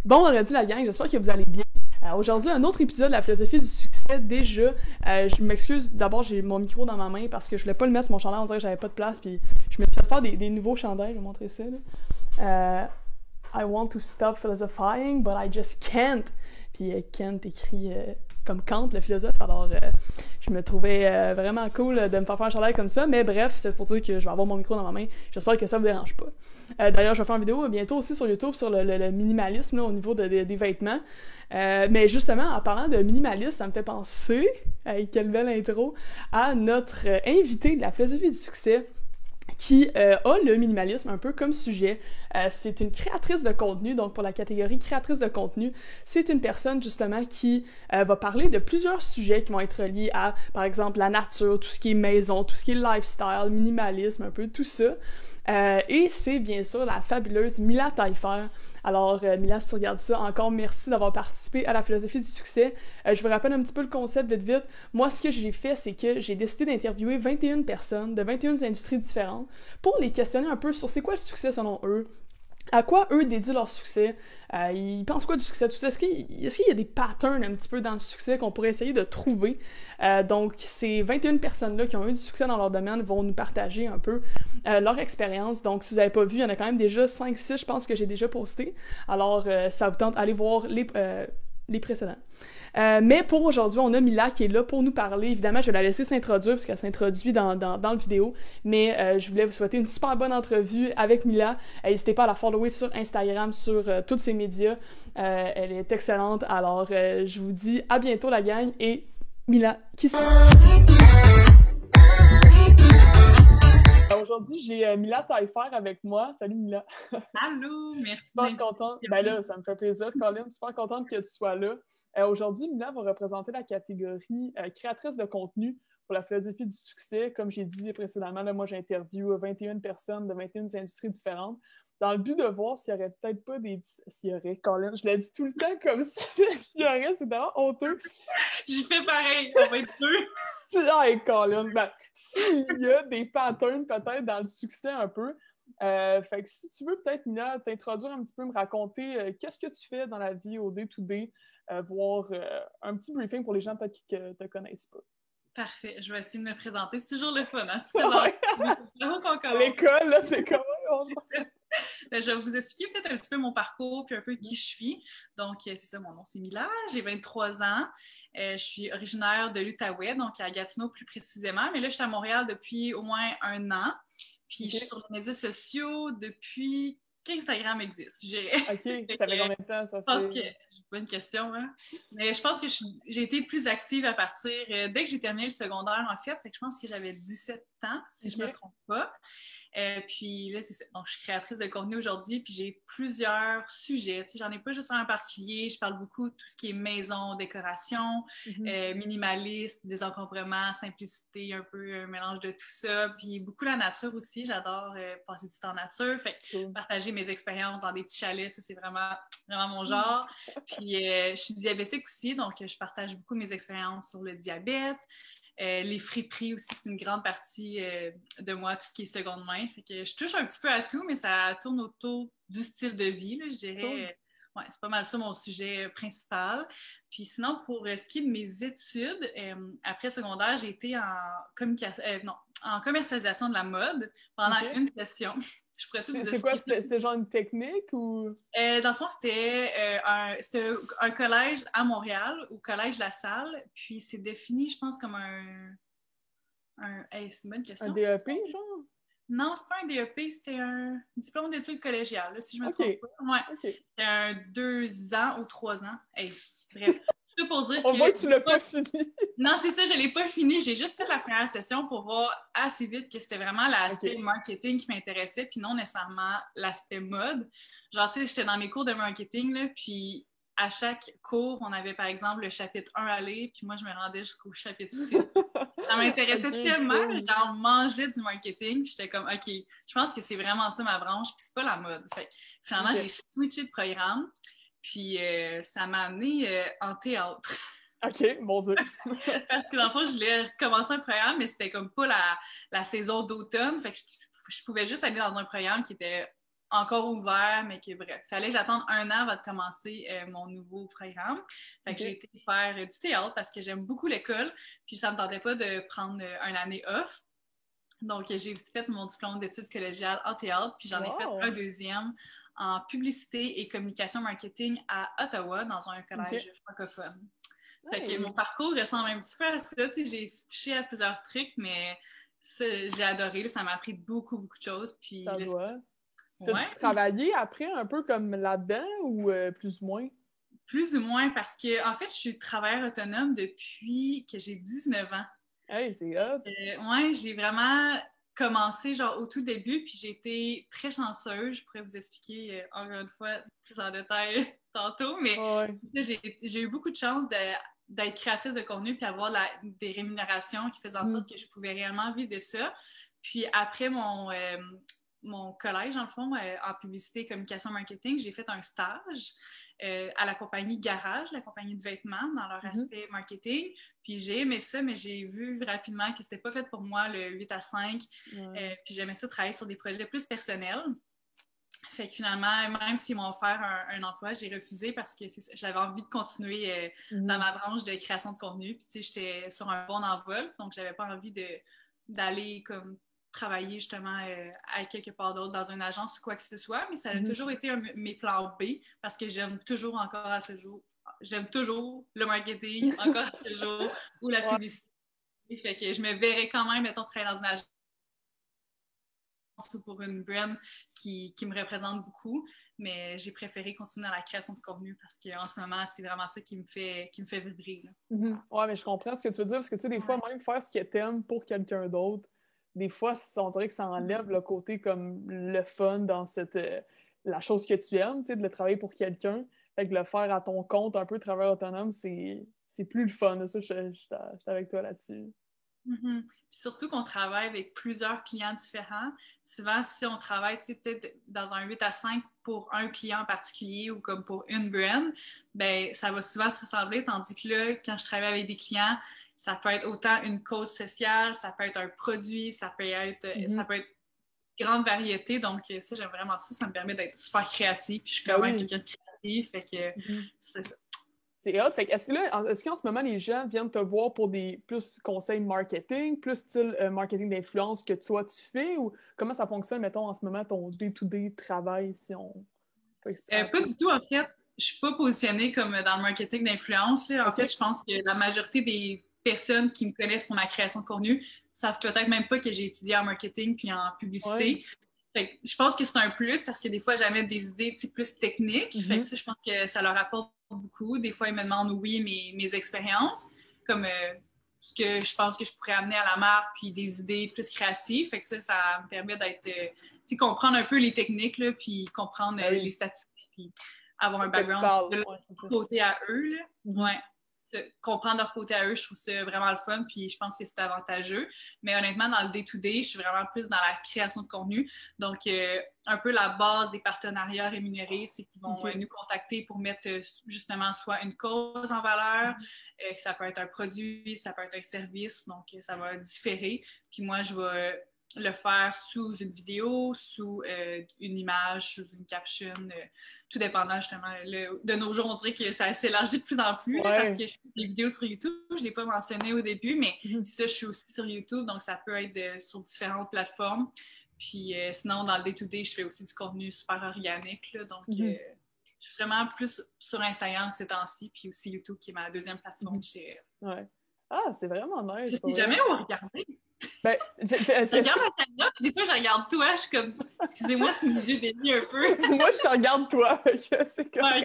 Bon vendredi la gang, j'espère que vous allez bien. Aujourd'hui, un autre épisode de la philosophie du succès déjà. Je m'excuse, d'abord j'ai mon micro dans ma main parce que je voulais pas le mettre sur mon chandail, on dirait que j'avais pas de place, puis je me suis fait faire des nouveaux chandails, je vais vous montrer ça. I want to stop philosophizing, but I just can't. Puis Kant écrit comme Kant, le philosophe, alors je me trouvais vraiment cool de me faire un chandail comme ça, mais bref, c'est pour dire que je vais avoir mon micro dans ma main, j'espère que ça vous dérange pas. D'ailleurs, je vais faire une vidéo bientôt aussi sur YouTube sur le minimalisme là, au niveau des vêtements. Mais justement, en parlant de minimalisme, ça me fait penser, quelle belle intro, à notre invité de la philosophie du succès, qui a le minimalisme un peu comme sujet. C'est une créatrice de contenu, donc pour la catégorie créatrice de contenu, c'est une personne justement qui va parler de plusieurs sujets qui vont être liés à, par exemple, la nature, tout ce qui est maison, tout ce qui est lifestyle, minimalisme, un peu tout ça. Et c'est bien sûr la fabuleuse Mila Taillefer. Alors, Mila, si tu regardes ça, encore merci d'avoir participé à la philosophie du succès. Je vous rappelle un petit peu le concept vite. Moi, ce que j'ai fait, c'est que j'ai décidé d'interviewer 21 personnes de 21 industries différentes pour les questionner un peu sur c'est quoi le succès selon eux, à quoi eux dédient leur succès, ils pensent quoi du succès, tout ça. Est-ce qu'il y a des patterns un petit peu dans le succès qu'on pourrait essayer de trouver? Donc, ces 21 personnes-là qui ont eu du succès dans leur domaine vont nous partager un peu leur expérience. Donc, si vous n'avez pas vu, il y en a quand même déjà 5-6, je pense, que j'ai déjà posté. Alors, ça vous tente d'aller voir les précédents. Mais pour aujourd'hui, on a Mila qui est là pour nous parler. Évidemment, je vais la laisser s'introduire parce qu'elle s'introduit dans la vidéo. Mais je voulais vous souhaiter une super bonne entrevue avec Mila. N'hésitez pas à la follower sur Instagram, sur tous ses médias. Elle est excellente. Alors, je vous dis à bientôt la gang. Et Mila, qui sont... Aujourd'hui, j'ai Mila Taillefer avec moi. Salut Mila. Allô, merci. Super contente. Ben là, ça me fait plaisir, Colin. Super contente que tu sois là. Aujourd'hui, Mila va représenter la catégorie créatrice de contenu pour la philosophie du succès. Comme j'ai dit précédemment, là, moi, j'interviewe 21 personnes de 21 industries différentes dans le but de voir s'il y aurait peut-être pas des petits... S'il y aurait, Colin, je l'ai dit tout le temps comme ça, s'il y aurait, c'est vraiment honteux. Je fais pareil, on va être deux. Hey, Colin, ben, s'il y a des patterns peut-être dans le succès un peu, fait que si tu veux peut-être, Mila, t'introduire un petit peu, me raconter qu'est-ce que tu fais dans la vie au day-to-day, voir un petit briefing pour les gens peut-être qui ne te connaissent pas. Parfait, je vais essayer de me présenter. C'est toujours le fun, hein? C'est vraiment pas encore. À l'école, là, c'est comment? Je vais vous expliquer peut-être un petit peu mon parcours puis un peu qui je suis. Donc, c'est ça, mon nom, c'est Mila. J'ai 23 ans. Je suis originaire de l'Outaouais, donc à Gatineau plus précisément. Mais là, je suis à Montréal depuis au moins 1 an. Puis, je suis sur les médias sociaux depuis qu'Instagram existe, je dirais. OK, ça fait combien de temps, ça fait? Je pense que... Bonne question, hein? Mais je pense que j'ai été plus active à partir... dès que j'ai terminé le secondaire, en fait. Fait que je pense que j'avais 17 ans, si je me trompe pas. Puis là, c'est ça. Donc, je suis créatrice de contenu aujourd'hui, puis j'ai plusieurs sujets. Tu sais, j'en ai pas juste un en particulier. Je parle beaucoup de tout ce qui est maison, décoration, minimaliste, désencombrement, simplicité, un peu un mélange de tout ça. Puis beaucoup la nature aussi. J'adore passer du temps en nature. Fait que partager mes expériences dans des petits chalets, ça, c'est vraiment, vraiment mon genre. Puis je suis diabétique aussi, donc je partage beaucoup mes expériences sur le diabète. Les friperies aussi, c'est une grande partie de moi, tout ce qui est seconde main. Fait que je touche un petit peu à tout, mais ça tourne autour du style de vie, là, je dirais. Ouais, c'est pas mal ça mon sujet principal. Puis sinon, pour ce qui est de mes études, après secondaire, j'ai été en commercialisation de la mode pendant une session. Je pourrais tout vous expliquer. C'est quoi? C'était genre une technique ou? Dans le fond, c'était un collège à Montréal, au collège La Salle. Puis c'est défini, je pense, comme c'est une bonne question. Un DEP, genre? Non, c'est pas un DEP, c'était un diplôme d'études collégiales, là, si je me trompe pas. Ouais. Okay. C'était un 2 ans ou 3 ans. Hey, bref. Tout pour dire On voit que tu l'as pas fini. Non, c'est ça, je l'ai pas fini. J'ai juste fait la première session pour voir assez vite que c'était vraiment l'aspect marketing qui m'intéressait, puis non nécessairement l'aspect mode. Genre, tu sais, j'étais dans mes cours de marketing, là, puis à chaque cours, on avait par exemple le chapitre 1 à lire, puis moi, je me rendais jusqu'au chapitre 6. Ça m'intéressait tellement, j'en mangeais du marketing, puis j'étais comme, OK, je pense que c'est vraiment ça ma branche, puis c'est pas la mode. Fait que, finalement, j'ai switché de programme, puis ça m'a amené en théâtre. OK, mon Dieu. Parce que dans le fond, je voulais recommencer un programme, mais c'était comme pas la saison d'automne, fait que je pouvais juste aller dans un programme qui était encore ouvert, mais que bref, fallait que j'attende 1 an avant de commencer mon nouveau programme. Fait que j'ai été faire du théâtre parce que j'aime beaucoup l'école, puis ça me tentait pas de prendre une année off. Donc, j'ai fait mon diplôme d'études collégiales en théâtre, puis j'en ai fait un deuxième en publicité et communication marketing à Ottawa, dans un collège francophone. Fait que mon parcours ressemble un petit peu à ça. J'ai touché à plusieurs trucs, mais j'ai adoré. Là, ça m'a appris beaucoup, beaucoup de choses. Puis, ça doit. Ouais. T'as-tu travaillé après un peu comme là-dedans ou plus ou moins? Plus ou moins, parce que en fait, je suis travailleur autonome depuis que j'ai 19 ans. Hey, c'est hot! Ouais, j'ai vraiment commencé genre au tout début, puis j'ai été très chanceuse. Je pourrais vous expliquer encore une fois plus en détail tantôt, mais j'ai eu beaucoup de chance d'être créatrice de contenu puis avoir des rémunérations qui faisaient en sorte que je pouvais réellement vivre de ça. Puis après mon collège, dans le fond, en publicité, communication, marketing, j'ai fait un stage à la compagnie Garage, la compagnie de vêtements, dans leur aspect marketing. Puis j'ai aimé ça, mais j'ai vu rapidement que c'était pas fait pour moi, le 8 à 5. Puis j'aimais ça travailler sur des projets plus personnels. Fait que finalement, même s'ils m'ont offert un emploi, j'ai refusé parce que j'avais envie de continuer dans ma branche de création de contenu. Puis tu sais, j'étais sur un bon envol, donc j'avais pas envie d'aller comme travailler justement à quelque part d'autre dans une agence ou quoi que ce soit, mais ça a toujours été mes plans B parce que j'aime toujours encore à ce jour. J'aime toujours le marketing encore à ce jour ou la publicité. Fait que je me verrais quand même, mettons, travailler dans une agence ou pour une brand qui me représente beaucoup, mais j'ai préféré continuer dans la création de contenu parce qu'en ce moment, c'est vraiment ça qui me fait vibrer. Là. Ouais, mais je comprends ce que tu veux dire parce que tu sais, des fois, même faire ce que t'aimes pour quelqu'un d'autre, des fois, on dirait que ça enlève le côté comme le fun dans la chose que tu aimes, tu sais, de le travailler pour quelqu'un. Fait que le faire à ton compte, un peu travailleur autonome, c'est plus le fun. Ça, je suis avec toi là-dessus. Puis surtout qu'on travaille avec plusieurs clients différents. Souvent, si on travaille peut-être dans un 8 à 5 pour un client en particulier ou comme pour une brand, ben ça va souvent se ressembler, tandis que là, quand je travaille avec des clients, ça peut être autant une cause sociale, ça peut être un produit, ça peut être grande variété. Donc ça, j'aime vraiment ça. Ça me permet d'être super créative. Puis je suis quand même quelqu'un de créatif. Fait que c'est ça. C'est hot. Fait que est-ce qu'en ce moment, les gens viennent te voir pour des plus conseils marketing, plus style marketing d'influence que toi, tu fais? Ou comment ça fonctionne, mettons, en ce moment, ton day-to-day travail, si on peut expliquer? Pas du tout, en fait. Je suis pas positionnée comme dans le marketing d'influence. En fait, je pense que la majorité des personnes qui me connaissent pour ma création de contenu savent peut-être même pas que j'ai étudié en marketing puis en publicité. Fait que je pense que c'est un plus parce que des fois, j'amène des idées plus techniques. Fait que ça, je pense que ça leur apporte beaucoup. Des fois, ils me demandent, mes expériences, comme ce que je pense que je pourrais amener à la marque, puis des idées plus créatives. Fait que ça me permet d'être, comprendre un peu les techniques, là, puis comprendre les statistiques, puis avoir un background de leur côté à eux. Là. Comprendre leur côté à eux, je trouve ça vraiment le fun, puis je pense que c'est avantageux. Mais honnêtement, dans le day-to-day, je suis vraiment plus dans la création de contenu. Donc, un peu la base des partenariats rémunérés, c'est qu'ils vont nous contacter pour mettre justement soit une cause en valeur, ça peut être un produit, ça peut être un service, donc ça va différer. Puis moi, je vais le faire sous une vidéo, sous une image, sous une caption, tout dépendant justement. De nos jours, on dirait que ça s'élargit de plus en plus parce que je fais des vidéos sur YouTube. Je ne l'ai pas mentionné au début, mais ça, je suis aussi sur YouTube, donc ça peut être sur différentes plateformes. Puis sinon, dans le day-to-day, je fais aussi du contenu super organique. Là, donc, je suis vraiment plus sur Instagram ces temps-ci, puis aussi YouTube qui est ma deuxième plateforme. Ah, c'est vraiment nice. Je ne sais jamais où regarder. Ben, je regarde la caméra, des fois je regarde toi, je suis comme, excusez-moi si mes yeux dévient un peu. Moi, je te regarde toi, c'est comme...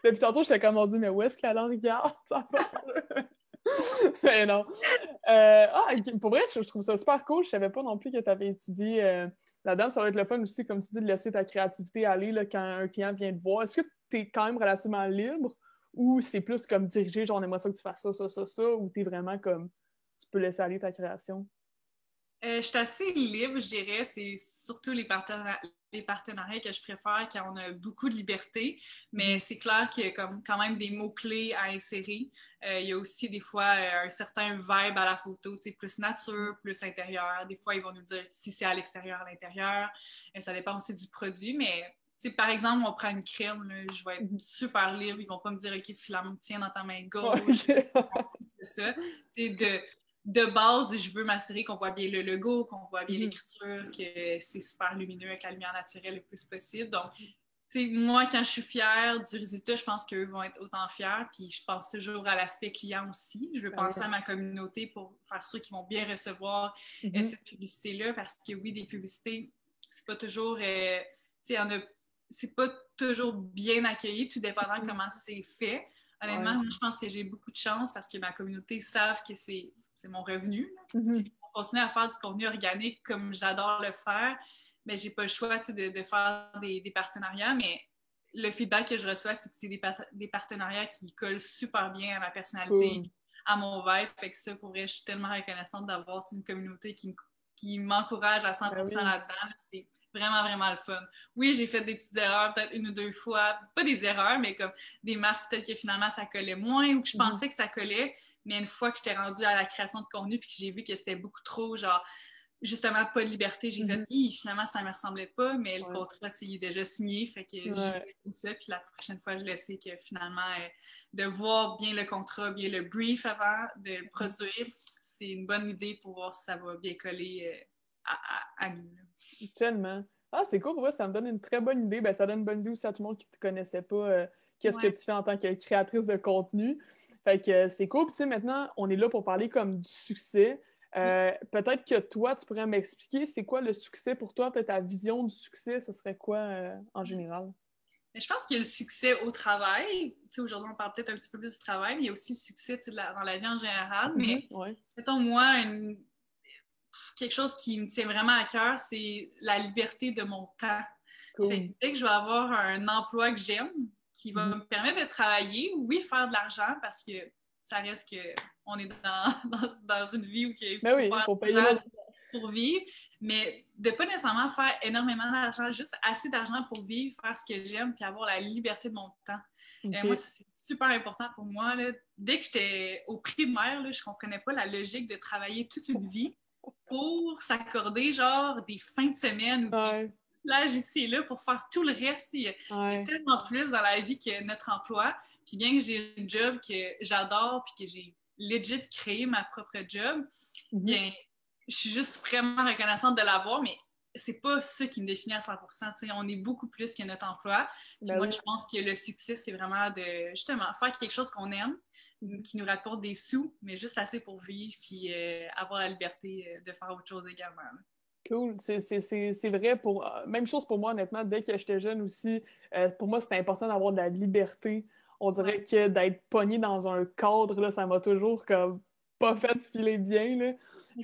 Depuis tantôt, j'étais comme, on dit, mais où est-ce qu'elle en regarde? Mais non. Pour vrai, je trouve ça super cool. Je savais pas non plus que tu avais étudié là-dedans. Ça va être le fun aussi, comme tu dis, de laisser ta créativité aller là, quand un client vient te voir. Est-ce que tu es quand même relativement libre ou c'est plus comme dirigé, genre, on aimerait ça que tu fasses ça, ou tu es vraiment comme, tu peux laisser aller ta création? Je suis assez libre, je dirais. C'est surtout les partenariats que je préfère quand on a beaucoup de liberté. Mais c'est clair qu'il y a quand même des mots-clés à insérer. Il y a aussi des fois un certain vibe à la photo, tu sais, plus nature, plus intérieur. Des fois, ils vont nous dire si c'est à l'extérieur, à l'intérieur. Ça dépend aussi du produit, mais par exemple, on prend une crème, là, je vais être super libre. Ils vont pas me dire, OK, tu la tiens dans ta main gauche. C'est ça. C'est de base, je veux m'assurer qu'on voit bien le logo, qu'on voit bien l'écriture, que c'est super lumineux avec la lumière naturelle le plus possible. Donc, moi, quand je suis fière du résultat, je pense qu'eux vont être autant fiers. Puis, je pense toujours à l'aspect client aussi. Je veux penser à ma communauté pour faire sûr qu'ils vont bien recevoir cette publicité-là. Parce que oui, des publicités, c'est pas toujours... c'est pas toujours bien accueilli, tout dépendant de comment c'est fait. Honnêtement, moi, je pense que j'ai beaucoup de chance parce que ma communauté savent que c'est mon revenu. Si on continue à faire du contenu organique comme j'adore le faire, mais j'ai pas le choix de faire des partenariats. Mais le feedback que je reçois, c'est que c'est des partenariats qui collent super bien à ma personnalité, à mon vibe. Fait que ça, pour vrai, je suis tellement reconnaissante d'avoir une communauté qui m'encourage à 100% là-dedans. C'est vraiment, vraiment le fun. Oui, j'ai fait des petites erreurs, peut-être une ou deux fois. Pas des erreurs, mais comme des marques, peut-être que finalement, ça collait moins ou que je pensais que ça collait. Mais une fois que j'étais rendue à la création de contenu puis que j'ai vu que c'était beaucoup trop, genre, justement, pas de liberté, j'ai fait, finalement, ça me ressemblait pas, mais le contrat, il est déjà signé, fait que j'ai fait comme ça. Puis la prochaine fois, je le sais que finalement, de voir bien le contrat, bien le brief avant de le produire, c'est une bonne idée pour voir si ça va bien coller à nous. Tellement. Ah, c'est cool, pour moi, ça me donne une très bonne idée. Ben, ça donne une bonne idée aussi à tout le monde qui ne te connaissait pas, qu'est-ce que tu fais en tant que créatrice de contenu. Fait que c'est cool. Puis, tu sais, maintenant, on est là pour parler comme du succès. Peut-être que toi, tu pourrais m'expliquer c'est quoi le succès pour toi, peut-être ta vision du succès, ce serait quoi en général? Mais je pense qu'il y a le succès au travail. Tu sais, aujourd'hui, on parle peut-être un petit peu plus du travail, mais il y a aussi le succès dans la vie en général. Mais, mettons, moi, quelque chose qui me tient vraiment à cœur, c'est la liberté de mon temps. Fait que dès que je vais avoir un emploi que j'aime, qui va me permettre de travailler, oui, faire de l'argent, parce que ça reste qu'on est dans une vie où il faut faire de l'argent pour vivre, mais de pas nécessairement faire énormément d'argent, juste assez d'argent pour vivre, faire ce que j'aime, puis avoir la liberté de mon temps. Moi, c'est super important pour moi. Là. Dès que j'étais au primaire, là, je comprenais pas la logique de travailler toute une vie pour s'accorder genre des fins de semaine ou des plages ici et là pour faire tout le reste. Il y a tellement plus dans la vie que notre emploi. Puis bien que j'ai un job que j'adore puis que j'ai legit créé ma propre job, bien, je suis juste vraiment reconnaissante de l'avoir, mais c'est pas ça qui me définit à 100%. T'sais, on est beaucoup plus que notre emploi. Puis moi, je pense que le succès, c'est vraiment de justement faire quelque chose qu'on aime, qui nous rapporte des sous, mais juste assez pour vivre puis avoir la liberté de faire autre chose également. Là. Cool. C'est vrai. Même chose pour moi, honnêtement, dès que j'étais jeune aussi, pour moi, c'était important d'avoir de la liberté. On dirait que d'être pogné dans un cadre, là, ça m'a toujours comme pas fait filer bien. Là.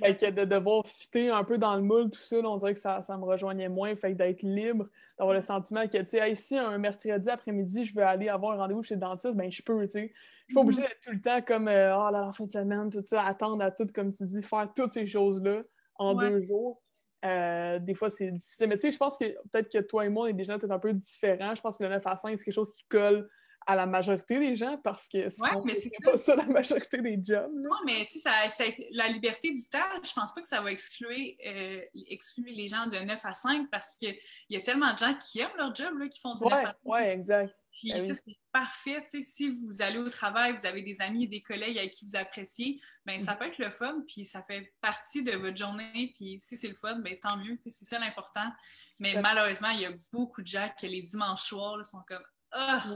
Fait que de devoir fitter un peu dans le moule, tout ça, là, on dirait que ça me rejoignait moins. Fait que d'être libre, d'avoir le sentiment que, tu sais, hey, si un mercredi après-midi, je veux aller avoir un rendez-vous chez le dentiste, ben je peux, tu sais. Je suis pas obligée d'être tout le temps comme, la fin de semaine, tout ça, attendre à tout, comme tu dis, faire toutes ces choses-là en 2 jours. Des fois, c'est difficile. Mais tu sais, je pense que peut-être que toi et moi, on est des gens peut-être un peu différents. Je pense que le 9 à 5, c'est quelque chose qui colle à la majorité des gens parce que sinon, c'est pas ça la majorité des jobs. Là. Non, mais tu sais, la liberté du temps, je pense pas que ça va exclure les gens de 9 à 5 parce qu'il y a tellement de gens qui aiment leur job, là, qui font du 9 à 5. Oui, exact. Puis ça, c'est parfait. Tu sais, si vous allez au travail, vous avez des amis et des collègues avec qui vous appréciez, ben ça peut être le fun, puis ça fait partie de votre journée. Puis si c'est le fun, ben tant mieux. Tu sais, c'est ça l'important. Mais malheureusement, il y a beaucoup de gens qui, les dimanches soirs, là, sont comme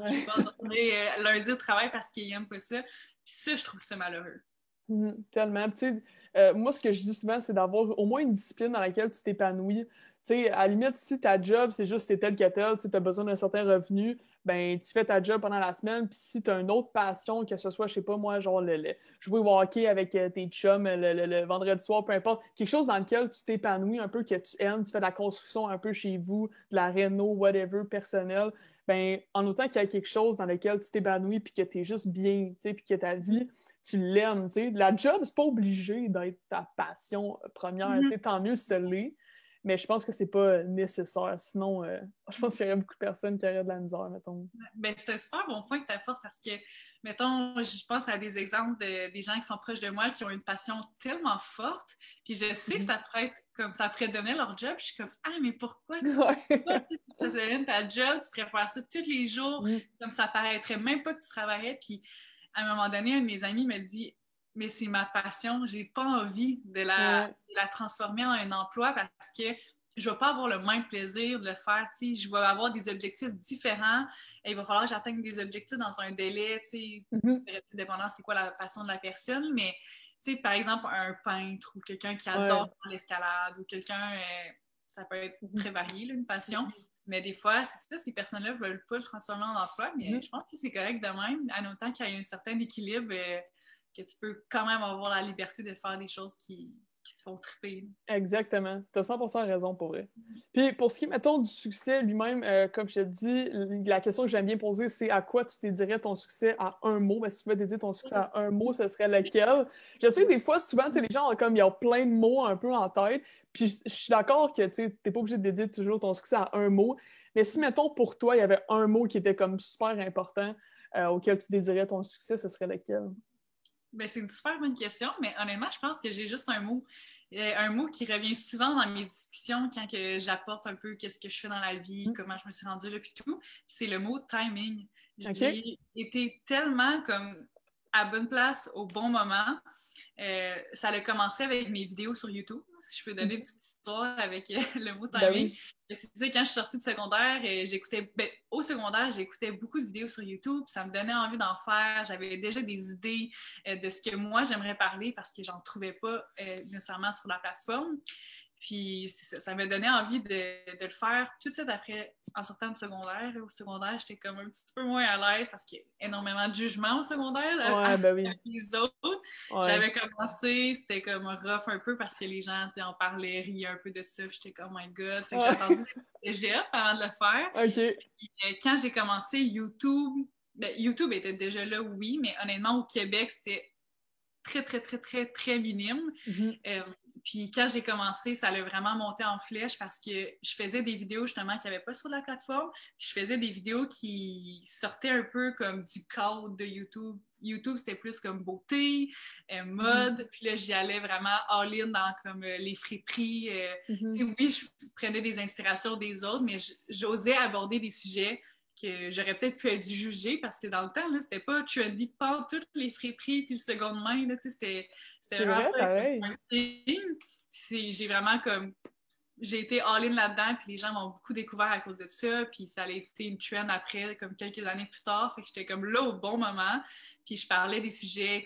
j'ai pas entendu lundi au travail parce qu'ils n'aiment pas ça. Puis ça, je trouve ça malheureux. Tellement. Moi, ce que je dis souvent, c'est d'avoir au moins une discipline dans laquelle tu t'épanouis. T'sais, à la limite, si ta job, c'est juste c'est tel que tel, tu as besoin d'un certain revenu, ben tu fais ta job pendant la semaine, puis si tu as une autre passion, que ce soit, je sais pas moi, genre jouer au hockey avec tes chums le vendredi soir, peu importe, quelque chose dans lequel tu t'épanouis un peu, que tu aimes, tu fais de la construction un peu chez vous, de la réno, whatever, personnel, ben en autant qu'il y a quelque chose dans lequel tu t'épanouis puis que tu es juste bien, puis que ta vie, tu l'aimes, tu sais. La job, c'est pas obligé d'être ta passion première, tu sais, tant mieux si ça l'est, mais je pense que c'est pas nécessaire. Sinon, je pense qu'il y aurait beaucoup de personnes qui auraient de la misère, mettons. Ben, c'est un super bon point que tu apportes parce que, mettons, je pense à des exemples des gens qui sont proches de moi qui ont une passion tellement forte, puis je sais que ça pourrait être comme ça pourrait devenir leur job, je suis comme ah mais pourquoi tu fais pas, ça serait ta job, tu pourrais faire ça tous les jours, comme ça paraîtrait même pas que tu travaillerais, puis à un moment donné, un de mes amis me dit mais c'est ma passion, j'ai pas envie de la transformer en un emploi parce que je vais pas avoir le même plaisir de le faire, tu sais, je vais avoir des objectifs différents et il va falloir que j'atteigne des objectifs dans un délai, tu sais, dépendant c'est quoi la passion de la personne, mais tu sais, par exemple, un peintre ou quelqu'un qui adore l'escalade ou quelqu'un, ça peut être très varié, là, une passion, mais des fois, c'est ça, ces personnes-là veulent pas le transformer en emploi, mais je pense que c'est correct de même, en autant qu'il y ait un certain équilibre, que tu peux quand même avoir la liberté de faire des choses qui te font triper. Exactement. Tu as 100% raison pour vrai. Puis pour ce qui est, mettons, du succès lui-même, comme je te dis, la question que j'aime bien poser, c'est à quoi tu dédierais ton succès à un mot? Ben, si tu pouvais dédier ton succès à un mot, ce serait lequel? Je sais que des fois, souvent, les gens ont comme, ils ont plein de mots un peu en tête. Puis je suis d'accord que tu n'es pas obligé de dédier toujours ton succès à un mot. Mais si, mettons, pour toi, il y avait un mot qui était comme super important auquel tu dédierais ton succès, ce serait lequel? Ben, c'est une super bonne question, mais honnêtement, je pense que j'ai juste un mot qui revient souvent dans mes discussions quand que j'apporte un peu qu'est-ce que je fais dans la vie, comment je me suis rendue là, puis tout. C'est le mot timing. J'ai été tellement comme à bonne place au bon moment. Ça a commencé avec mes vidéos sur YouTube, si je peux donner une petite histoire avec le mot timing. Ben oui. C'est quand je suis sortie du secondaire, au secondaire, j'écoutais beaucoup de vidéos sur YouTube, ça me donnait envie d'en faire. J'avais déjà des idées de ce que moi j'aimerais parler parce que j'en trouvais pas nécessairement sur la plateforme. Puis ça m'a donné envie de le faire tout de suite après, en sortant du secondaire. Au secondaire, j'étais comme un petit peu moins à l'aise parce qu'il y a énormément de jugements au secondaire avec les autres. Ouais. J'avais commencé, c'était comme rough un peu parce que les gens en parlaient, riaient un peu de ça. J'étais comme, oh my god. Fait que j'ai attendu le cégep avant de le faire. Puis, quand j'ai commencé YouTube, YouTube était déjà là, oui, mais honnêtement, au Québec, c'était très, très, très, très, très minime. Puis quand j'ai commencé, ça allait vraiment monter en flèche parce que je faisais des vidéos justement qu'il n'y avait pas sur la plateforme. Puis je faisais des vidéos qui sortaient un peu comme du cadre de YouTube. YouTube, c'était plus comme beauté, mode. Puis là, j'y allais vraiment all-in dans comme les friperies. Oui, je prenais des inspirations des autres, mais j'osais aborder des sujets que j'aurais peut-être pu être jugée parce que dans le temps, là, c'était pas trendy pas toutes les friperies puis le seconde main, là, c'était vraiment un thing. J'ai vraiment comme j'ai été all-in là-dedans puis les gens m'ont beaucoup découvert à cause de ça puis ça a été une trend après comme quelques années plus tard, fait que j'étais comme là au bon moment puis je parlais des sujets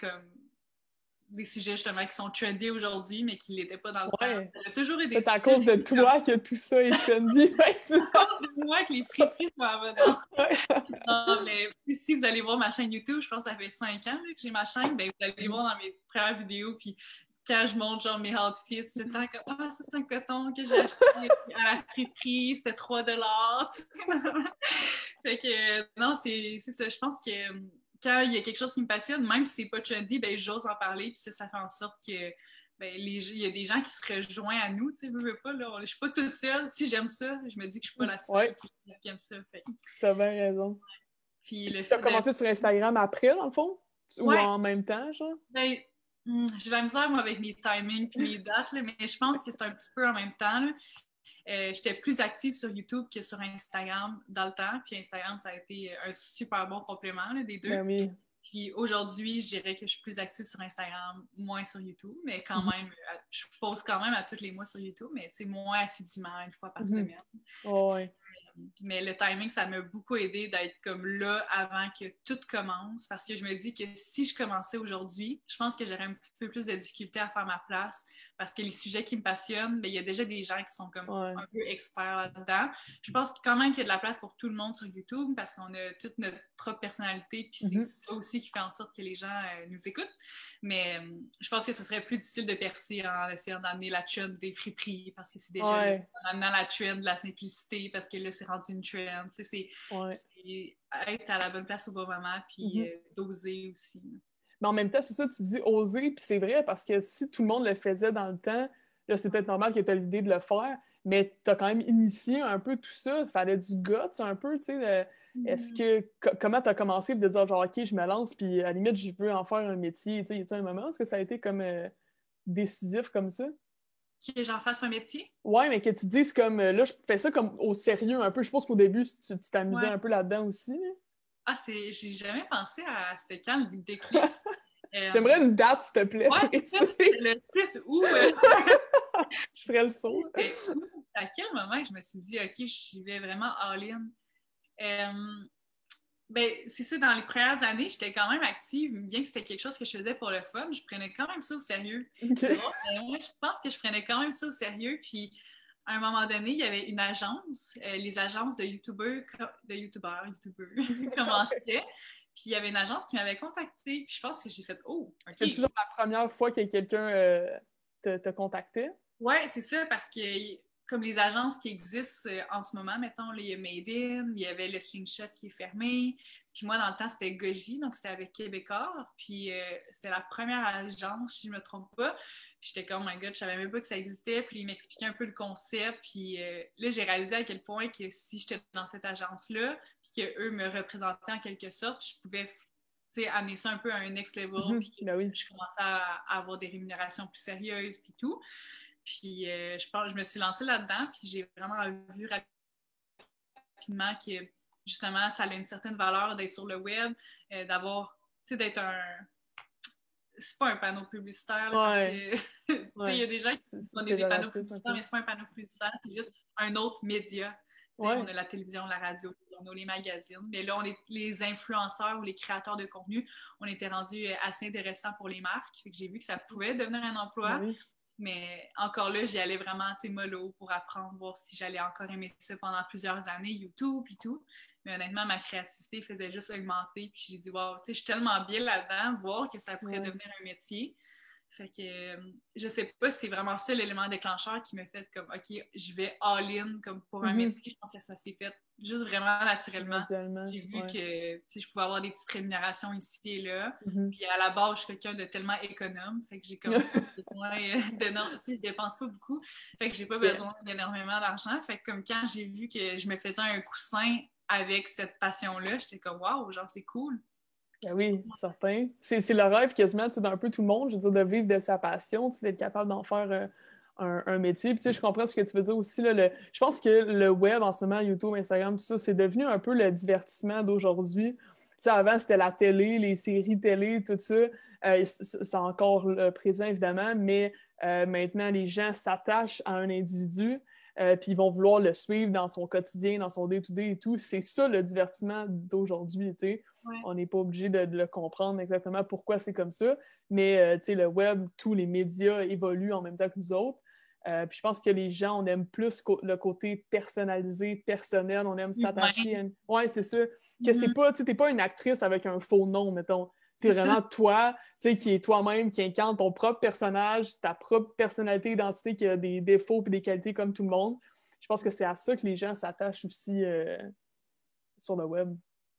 justement qui sont trendy aujourd'hui, mais qui ne l'étaient pas dans le temps. Ça a toujours été c'est à cause de toi que tout ça est trendy. C'est à cause de moi que les friperies sont en mode. Non, mais si vous allez voir ma chaîne YouTube, je pense que ça fait 5 ans là, que j'ai ma chaîne, ben, vous allez voir dans mes premières vidéos, puis quand je montre genre mes outfits, c'est tout le temps comme ça c'est un coton que j'ai acheté à la friperie, c'était 3$. Fait que non, c'est ça. Je pense que quand il y a quelque chose qui me passionne, même si c'est pas trendy, ben j'ose en parler, puis ça fait en sorte que ben, il y a des gens qui se rejoignent à nous, tu sais, veux pas, là, je suis pas toute seule. Si j'aime ça, je me dis que je suis pas la seule qui aime ça. T'as bien raison. Puis le t'as commencé sur Instagram après, dans le fond? Ou en même temps, genre? Ben, j'ai la misère, moi, avec mes timings et mes dates, là, mais je pense que c'est un petit peu en même temps, là. J'étais plus active sur YouTube que sur Instagram dans le temps. Puis Instagram, ça a été un super bon complément là, des deux. Ben oui. Puis aujourd'hui, je dirais que je suis plus active sur Instagram, moins sur YouTube. Mais quand même, je poste quand même à tous les mois sur YouTube, mais moins assidûment, une fois par semaine. Ouais. Mais le timing, ça m'a beaucoup aidé d'être comme là avant que tout commence parce que je me dis que si je commençais aujourd'hui, je pense que j'aurais un petit peu plus de difficulté à faire ma place parce que les sujets qui me passionnent, il y a déjà des gens qui sont comme un peu experts là-dedans. Je pense quand même qu'il y a de la place pour tout le monde sur YouTube parce qu'on a toute notre propre personnalité puis c'est ça aussi qui fait en sorte que les gens nous écoutent. Mais je pense que ce serait plus difficile de percer en essayant d'amener la trend des friperies parce que c'est déjà là, en amenant la trend de la simplicité parce que là, c'est rendu une trend. C'est être à la bonne place au bon moment puis d'oser aussi. Mais en même temps, c'est ça, tu dis oser, puis c'est vrai, parce que si tout le monde le faisait dans le temps, là, c'est peut-être normal que tu aies l'idée de le faire, mais tu as quand même initié un peu tout ça. Il fallait du guts un peu, tu sais. Est-ce que... Comment tu as commencé de dire, genre, OK, je me lance, puis à la limite, je veux en faire un métier, tu sais, y a-tu un moment? Est-ce que ça a été comme décisif comme ça? Que j'en fasse un métier? Ouais, mais que tu dises comme, là, je fais ça comme au sérieux un peu. Je pense qu'au début, tu t'amusais Ouais. un peu là-dedans aussi. Ah, j'ai jamais pensé à c'était quand le déclic. J'aimerais une date, s'il te plaît. Ouais, c'est ça, le 6 août. Je ferais le saut. À quel moment je me suis dit, OK, j'y vais vraiment all-in? Ben, c'est ça, dans les premières années, j'étais quand même active, bien que c'était quelque chose que je faisais pour le fun, je prenais quand même ça au sérieux. Okay. Ouais, je pense que je prenais quand même ça au sérieux, puis à un moment donné, il y avait une agence, les agences de YouTubeurs commençaient, puis il y avait une agence qui m'avait contactée, puis je pense que j'ai fait « Oh, OK! » C'est toujours la première fois que quelqu'un te contactait? Ouais, c'est ça, parce que comme les agences qui existent en ce moment, mettons, là, il y a Made In, il y avait le Slingshot qui est fermé, puis moi, dans le temps, c'était Goji, donc c'était avec Québécois, puis c'était la première agence, si je me trompe pas, puis j'étais comme, oh my god, je savais même pas que ça existait, puis ils m'expliquaient un peu le concept, puis là, j'ai réalisé à quel point que si j'étais dans cette agence-là, puis qu'eux me représentaient en quelque sorte, je pouvais amener ça un peu à un next level, puis ben oui. je commençais à avoir des rémunérations plus sérieuses, puis tout. Puis je me suis lancée là-dedans, puis j'ai vraiment vu rapidement que justement, ça a une certaine valeur d'être sur le web, d'avoir, tu sais, d'être un... C'est pas un panneau publicitaire, là, ouais. parce que, tu sais, il y a des gens qui font des panneaux publicitaires, mais c'est pas un panneau publicitaire, c'est juste un autre média. Ouais. On a la télévision, la radio, on a les magazines. Mais là, on est les influenceurs ou les créateurs de contenu, on était rendus assez intéressants pour les marques. Fait que j'ai vu que ça pouvait devenir un emploi. Oui. Mais encore là, j'y allais vraiment, tu sais, mollo pour apprendre, voir si j'allais encore aimer ça pendant plusieurs années, YouTube et tout. Mais honnêtement, ma créativité faisait juste augmenter. Puis j'ai dit, wow, tu sais, je suis tellement bien là-dedans, voir que ça pourrait devenir un métier. Fait que je sais pas si c'est vraiment ça l'élément déclencheur qui me fait comme, OK, je vais all-in comme pour un métier. Je pense que ça s'est fait juste vraiment naturellement. J'ai vu que je pouvais avoir des petites rémunérations ici et là. Puis à la base, je suis quelqu'un de tellement économe. Fait que j'ai comme besoin je dépense pas beaucoup. Fait que j'ai pas besoin d'énormément d'argent. Fait que comme quand j'ai vu que je me faisais un coussin avec cette passion-là, j'étais comme, wow, genre c'est cool. Ben oui, certain. C'est le rêve quasiment d'un peu tout le monde, je veux dire, de vivre de sa passion, d'être capable d'en faire un métier. Puis je comprends ce que tu veux dire aussi. Là, je pense que le web en ce moment, YouTube, Instagram, tout ça, c'est devenu un peu le divertissement d'aujourd'hui. Avant, c'était la télé, les séries télé, tout ça. C'est encore présent, évidemment, mais maintenant, les gens s'attachent à un individu. Puis ils vont vouloir le suivre dans son quotidien, dans son day-to-day et tout. C'est ça le divertissement d'aujourd'hui, tu sais. Ouais. On n'est pas obligé de le comprendre exactement pourquoi c'est comme ça, mais tu sais, le web, tous les médias évoluent en même temps que nous autres. Puis je pense que les gens, on aime plus le côté personnalisé, personnel, on aime s'attacher à... Ouais, c'est ça. Que c'est pas, tu sais, t'es pas une actrice avec un faux nom, mettons. C'est vraiment toi, tu sais, qui est toi-même, qui incarne ton propre personnage, ta propre personnalité, identité, qui a des défauts et des qualités comme tout le monde. Je pense que c'est à ça que les gens s'attachent aussi sur le web.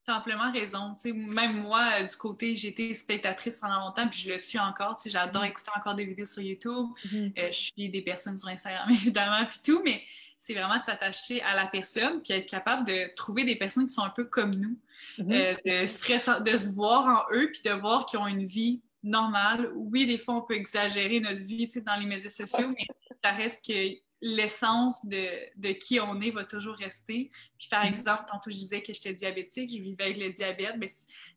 Tu as amplement raison. T'sais, même moi, du côté, j'ai été spectatrice pendant longtemps, puis je le suis encore. J'adore écouter encore des vidéos sur YouTube. Je suis des personnes sur Instagram, évidemment, puis tout, mais c'est vraiment de s'attacher à la personne, puis être capable de trouver des personnes qui sont un peu comme nous, de se voir en eux, puis de voir qu'ils ont une vie normale. Oui, des fois, on peut exagérer notre vie dans les médias sociaux, mais ça reste que l'essence de qui on est va toujours rester. Puis par exemple, tantôt je disais que j'étais diabétique, je vivais avec le diabète, mais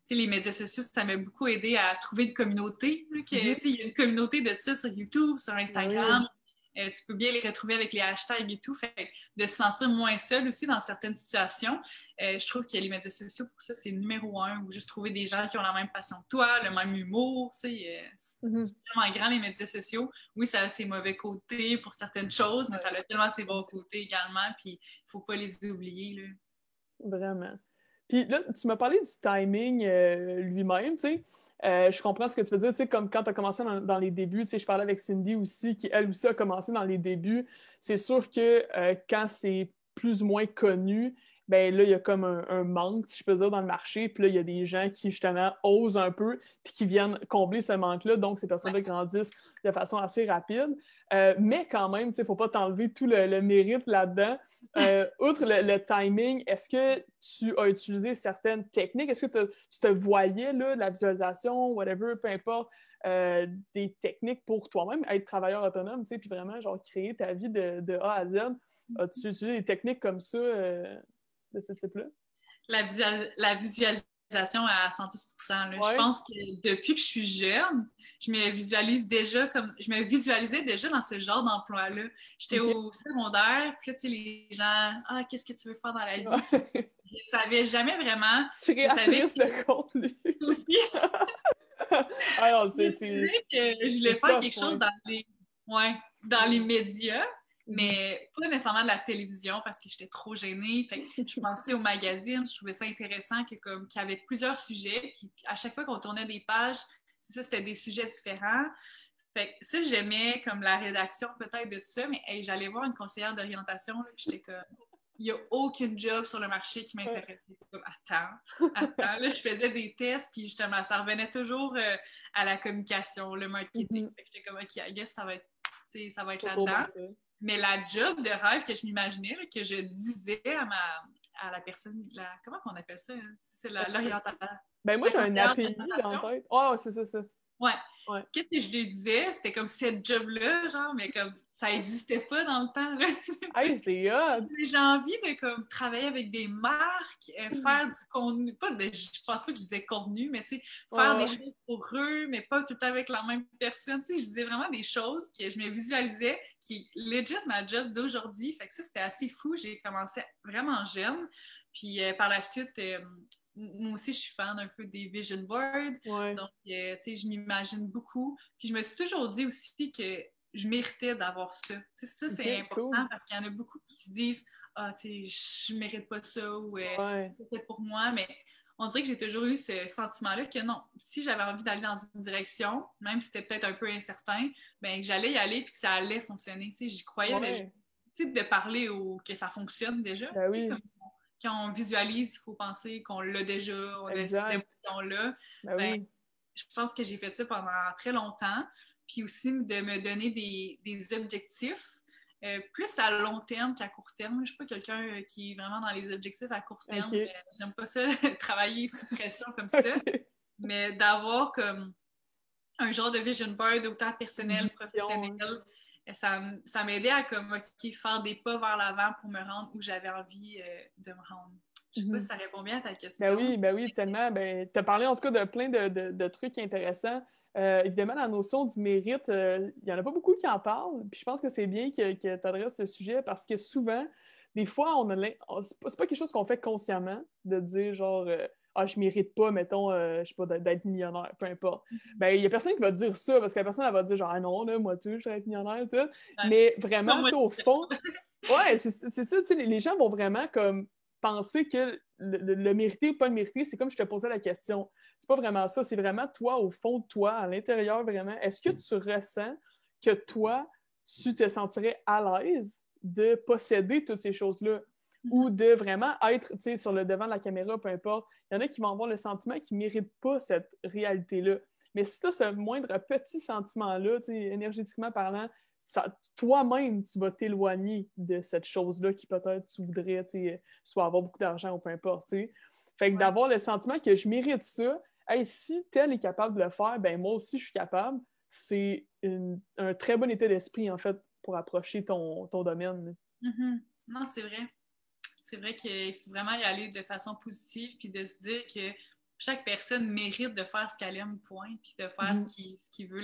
les médias sociaux, ça m'a beaucoup aidé à trouver une communauté. Là, il y a une communauté de ça sur YouTube, sur Instagram. Tu peux bien les retrouver avec les hashtags et tout. Fait de se sentir moins seul aussi dans certaines situations. Je trouve que les médias sociaux, pour ça, c'est numéro 1. Ou juste trouver des gens qui ont la même passion que toi, le même humour. C'est tellement grand, les médias sociaux. Oui, ça a ses mauvais côtés pour certaines choses, mais ça a tellement ses bons côtés également. Puis, il ne faut pas les oublier. Là. Vraiment. Puis là, tu m'as parlé du timing lui-même, tu sais. Je comprends ce que tu veux dire, tu sais, comme quand tu as commencé dans les débuts, tu sais, je parlais avec Cindy aussi, qui elle aussi a commencé dans les débuts. C'est sûr que quand c'est plus ou moins connu, ben là, il y a comme un manque, si je peux dire, dans le marché, puis là, il y a des gens qui, justement, osent un peu, puis qui viennent combler ce manque-là, donc ces personnes-là grandissent de façon assez rapide. Mais quand même, il ne faut pas t'enlever tout le mérite là-dedans. Outre le timing, est-ce que tu as utilisé certaines techniques? Est-ce que tu te voyais, là, la visualisation, whatever, peu importe, des techniques pour toi-même être travailleur autonome, tu sais, puis vraiment, genre, créer ta vie de A à Z? As-tu utilisé des techniques comme ça de ce type-là? La visualisation à 110%. Là. Ouais. Je pense que depuis que je suis jeune, je me visualisais déjà dans ce genre d'emploi-là. J'étais au secondaire, puis là, tu sais, les gens, qu'est-ce que tu veux faire dans la vie? Je ne savais jamais vraiment. Créatrice de contenu. Aussi. Alors, je voulais faire quelque chose dans les médias. Mais pas nécessairement de la télévision parce que j'étais trop gênée. Fait que je pensais aux magazines, je trouvais ça intéressant qu'il y avait plusieurs sujets. Puis à chaque fois qu'on tournait des pages, c'était des sujets différents. Fait que ça, j'aimais comme la rédaction peut-être de tout ça, mais j'allais voir une conseillère d'orientation, j'étais comme il n'y a aucun job sur le marché qui m'intéressait. Comme, attends. Là, je faisais des tests, puis justement, ça revenait toujours à la communication, le marketing. Fait que j'étais comme, OK, I guess ça va être là-dedans. Mais la job de rêve que je m'imaginais, là, que je disais à la personne, comment on appelle ça? Hein? C'est l'orientateur. Ben moi, j'ai un API en tête. Oh, c'est ça. Ouais. Qu'est-ce que je lui disais? C'était comme cette job-là, genre, mais comme ça n'existait pas dans le temps. Là. Hey, c'est hot! J'ai envie de comme travailler avec des marques, faire du contenu. Je pense pas que je disais contenu, mais tu sais, faire des choses pour eux, mais pas tout le temps avec la même personne. Tu sais, je disais vraiment des choses que je me visualisais, qui est legit ma job d'aujourd'hui. Fait que ça, c'était assez fou. J'ai commencé vraiment jeune. Puis par la suite, moi aussi, je suis fan un peu des vision boards. Donc, tu sais, je m'imagine beaucoup. Puis je me suis toujours dit aussi que je méritais d'avoir ça. Tu sais, ça, c'est important parce qu'il y en a beaucoup qui se disent « Ah, tu sais, je mérite pas ça » ou « c'est peut-être pour moi », mais on dirait que j'ai toujours eu ce sentiment-là que non, si j'avais envie d'aller dans une direction, même si c'était peut-être un peu incertain, bien que j'allais y aller puis que ça allait fonctionner. Tu sais, j'y croyais tu sais, de parler que ça fonctionne déjà. Ben oui. Quand on visualise, il faut penser qu'on l'a déjà, on a cette émotion-là. Oui. Je pense que j'ai fait ça pendant très longtemps. Puis aussi de me donner des objectifs plus à long terme qu'à court terme. Je ne suis pas quelqu'un qui est vraiment dans les objectifs à court terme. J'aime pas ça, travailler sous pression comme ça. Mais d'avoir comme un genre de vision board autant personnel, professionnel, ça m'aidait à comme, faire des pas vers l'avant pour me rendre où j'avais envie de me rendre. Je sais pas si ça répond bien à ta question. Ben oui, tellement. Ben, tu as parlé en tout cas de plein de trucs intéressants. Évidemment, la notion du mérite, il n'y en a pas beaucoup qui en parlent. Puis je pense que c'est bien que tu adresses ce sujet parce que souvent, des fois, c'est pas quelque chose qu'on fait consciemment de dire genre je mérite pas, mettons, je sais pas, d'être millionnaire, peu importe. Ben, il y a personne qui va dire ça parce que la personne, elle va dire genre, non, là, moi, je vais être millionnaire, tout. Mais vraiment, au fond, c'est ça, tu sais, les gens vont vraiment comme penser que le mériter ou pas le mériter, c'est comme je te posais la question. C'est pas vraiment ça, c'est vraiment toi, au fond de toi, à l'intérieur, vraiment. Est-ce que tu ressens que toi, tu te sentirais à l'aise de posséder toutes ces choses-là? Ou de vraiment être, tu sais, sur le devant de la caméra, peu importe. Il y en a qui vont avoir le sentiment qu'ils ne méritent pas cette réalité-là. Mais si tu as ce moindre petit sentiment-là, tu sais, énergétiquement parlant, toi-même, tu vas t'éloigner de cette chose-là qui peut-être tu voudrais, tu sais, soit avoir beaucoup d'argent ou peu importe, tu sais. Fait que d'avoir le sentiment que je mérite ça, hey, si tel est capable de le faire, ben moi aussi je suis capable, c'est un très bon état d'esprit, en fait, pour approcher ton domaine. Non, c'est vrai. C'est vrai qu'il faut vraiment y aller de façon positive puis de se dire que chaque personne mérite de faire ce qu'elle aime, point, puis de faire ce qui veut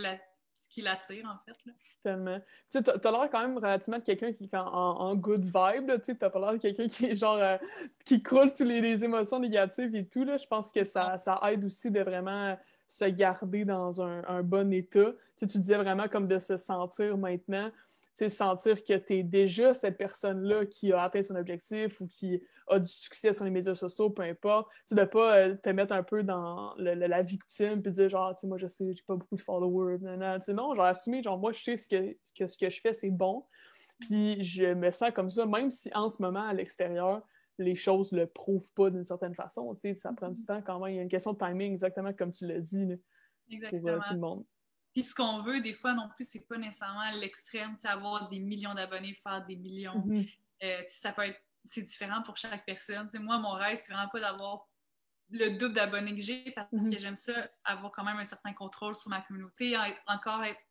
ce qui l'attire, en fait. Là. Tellement. Tu sais, t'as l'air quand même relativement de quelqu'un qui est en good vibe, tu sais, t'as pas l'air de quelqu'un qui est genre, qui croule sous les émotions négatives et tout, là. Je pense que ça aide aussi de vraiment se garder dans un bon état. Tu sais, tu disais vraiment comme de se sentir maintenant, tu sais, sentir que t'es déjà cette personne-là qui a atteint son objectif ou qui a du succès sur les médias sociaux, peu importe. Tu sais, de pas te mettre un peu dans la victime puis dire genre, tu sais, moi, je sais, j'ai pas beaucoup de followers, tu sais, non, genre, assumer, genre, moi, je sais que ce que je fais, c'est bon. Puis je me sens comme ça, même si en ce moment, à l'extérieur, les choses le prouvent pas d'une certaine façon. Tu sais, ça prend du temps quand même. Il y a une question de timing, exactement comme tu l'as dit, là, pour tout le monde. Puis ce qu'on veut, des fois, non plus, c'est pas nécessairement l'extrême, tu sais, avoir des millions d'abonnés, faire des millions. Ça peut être... C'est différent pour chaque personne. Tu sais, moi, mon rêve, c'est vraiment pas d'avoir le double d'abonnés que j'ai parce que j'aime ça, avoir quand même un certain contrôle sur ma communauté, être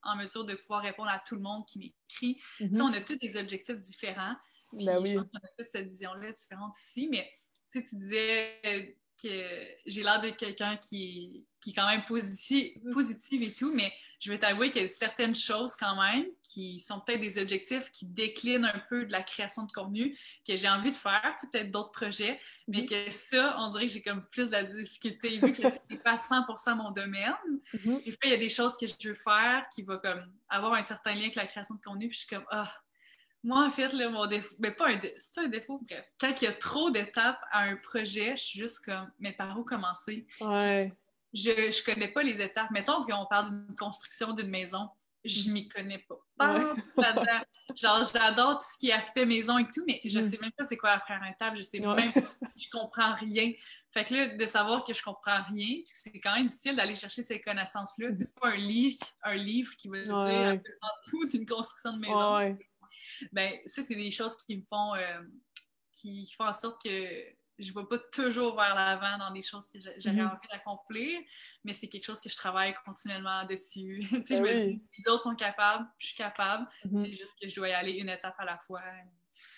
en mesure de pouvoir répondre à tout le monde qui m'écrit. Tu sais, on a tous des objectifs différents. Puis je pense qu'on a toute cette vision-là différente aussi. Mais tu sais, tu disais que j'ai l'air de quelqu'un qui est quand même positive et tout, mais je vais t'avouer qu'il y a certaines choses quand même qui sont peut-être des objectifs qui déclinent un peu de la création de contenu que j'ai envie de faire, peut-être d'autres projets, mais que ça, on dirait que j'ai comme plus de la difficulté vu que c'est pas 100% mon domaine. Des fois, il y a des choses que je veux faire qui vont comme avoir un certain lien avec la création de contenu, puis je suis comme moi, en fait, là, mon défaut... Mais pas c'est un défaut, bref. Quand il y a trop d'étapes à un projet, je suis juste comme... Mais par où commencer? Ouais. Je connais pas les étapes. Mettons qu'on parle d'une construction d'une maison. Je m'y connais pas. Là-dedans. Genre, j'adore tout ce qui est aspect maison et tout, mais je sais même pas c'est quoi la première étape. Je sais même pas, je comprends rien. Fait que là, de savoir que je comprends rien, c'est quand même difficile d'aller chercher ces connaissances-là. Tu sais, c'est pas un livre qui va te dire absolument tout d'une construction de maison. Ben, ça, c'est des choses qui me font en sorte que je ne vais pas toujours vers l'avant dans des choses que j'aurais envie d'accomplir, mais c'est quelque chose que je travaille continuellement dessus. Tu sais, je me dis, les autres sont capables, je suis capable, c'est juste que je dois y aller une étape à la fois.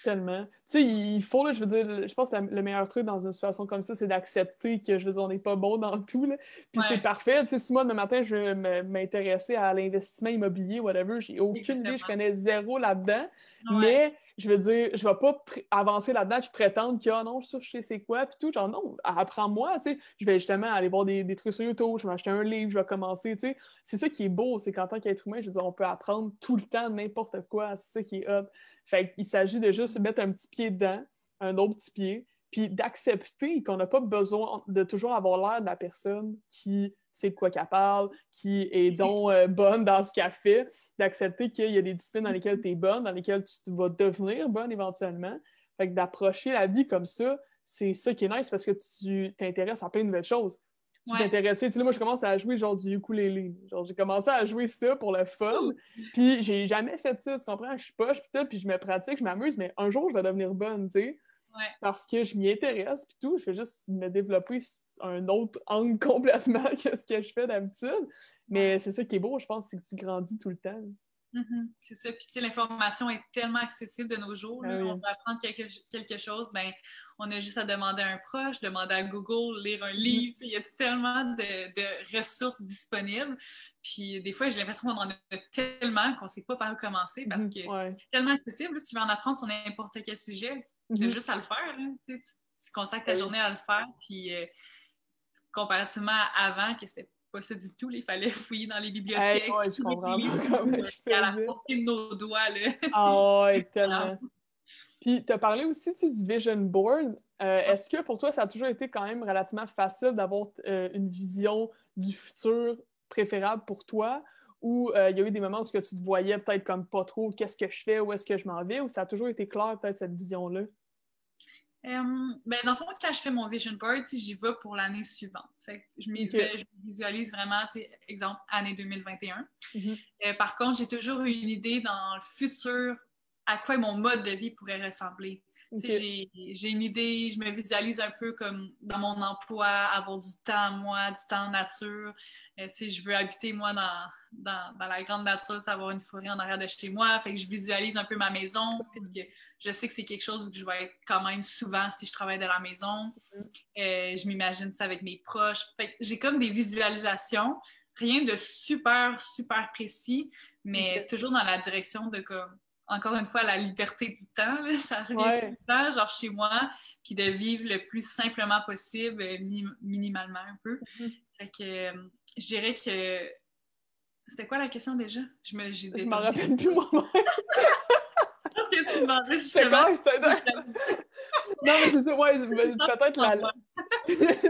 Tellement. Tu sais, il faut, là, je veux dire, je pense que le meilleur truc dans une situation comme ça, c'est d'accepter que, je veux dire, on n'est pas bon dans tout, là. Puis c'est parfait. Tu sais, si moi, demain matin, je veux m'intéresser à l'investissement immobilier, whatever, j'ai aucune idée, je connais zéro là-dedans, mais je veux dire, je vais pas avancer là-dedans puis prétendre que, non, ça, je sais c'est quoi, puis tout. Genre, non, apprends-moi, tu sais. Je vais justement aller voir des trucs sur YouTube, je vais m'acheter un livre, je vais commencer, tu sais. C'est ça qui est beau, c'est qu'en tant qu'être humain, je veux dire, on peut apprendre tout le temps n'importe quoi. C'est ça qui est hot. Fait qu'il s'agit de juste mettre un petit pied dedans, un autre petit pied, puis d'accepter qu'on n'a pas besoin de toujours avoir l'air de la personne qui sait de quoi qu'elle parle, qui est donc bonne dans ce qu'elle fait, d'accepter qu'il y a des disciplines dans lesquelles tu es bonne, dans lesquelles tu vas devenir bonne éventuellement. Fait que d'approcher la vie comme ça, c'est ça qui est nice parce que tu t'intéresses à plein de nouvelles choses. Tu t'intéresses, tu sais, moi je commence à jouer genre du ukulélé. Genre j'ai commencé à jouer ça pour le fun, puis j'ai jamais fait ça, tu comprends? Je suis poche, puis je me pratique, je m'amuse, mais un jour je vais devenir bonne, tu sais. Parce que je m'y intéresse, puis tout, je vais juste me développer un autre angle complètement que ce que je fais d'habitude. Mais c'est ça qui est beau, je pense, c'est que tu grandis tout le temps. C'est ça. Puis, tu sais, l'information est tellement accessible de nos jours. Là. On veut apprendre quelque chose, ben, on a juste à demander à un proche, demander à Google, lire un livre. Il y a tellement de ressources disponibles. Puis, des fois, j'ai l'impression qu'on en a tellement qu'on ne sait pas par où commencer parce que c'est tellement accessible. Là, tu vas en apprendre sur n'importe quel sujet. Tu as juste à le faire. Là. Tu consacres ta journée à le faire. Puis, comparativement à avant, que c'était pas ça du tout, là. Il fallait fouiller dans les bibliothèques. Je comprends pas comment je faisais. À la portée de nos doigts, là. Tellement. Puis, tu as parlé aussi du vision board. Est-ce que pour toi, ça a toujours été quand même relativement facile d'avoir une vision du futur préférable pour toi? Ou il y a eu des moments où tu te voyais peut-être comme pas trop qu'est-ce que je fais, où est-ce que je m'en vais? Ou ça a toujours été clair, peut-être, cette vision-là? Ben, dans le fond, quand je fais mon vision board, j'y vais pour l'année suivante. Fait que je visualise vraiment, exemple, année 2021. Par contre, j'ai toujours eu une idée dans le futur à quoi mon mode de vie pourrait ressembler. J'ai une idée, je me visualise un peu comme dans mon emploi, avoir du temps à moi, du temps en nature. Je veux habiter, moi, dans la grande nature, avoir une forêt en arrière de chez moi. Fait que je visualise un peu ma maison, puisque je sais que c'est quelque chose où je vais être quand même souvent si je travaille de la maison. Je m'imagine ça avec mes proches. Fait que j'ai comme des visualisations, rien de super, super précis, mais toujours dans la direction de comme encore une fois, la liberté du temps, là, ça revient tout le temps, genre chez moi, puis de vivre le plus simplement possible, minimalement un peu. Fait que je dirais que... C'était quoi la question déjà? Je m'en rappelle plus moi-même. Qu'est-ce que tu demandais justement? Non, mais c'est ça, peut-être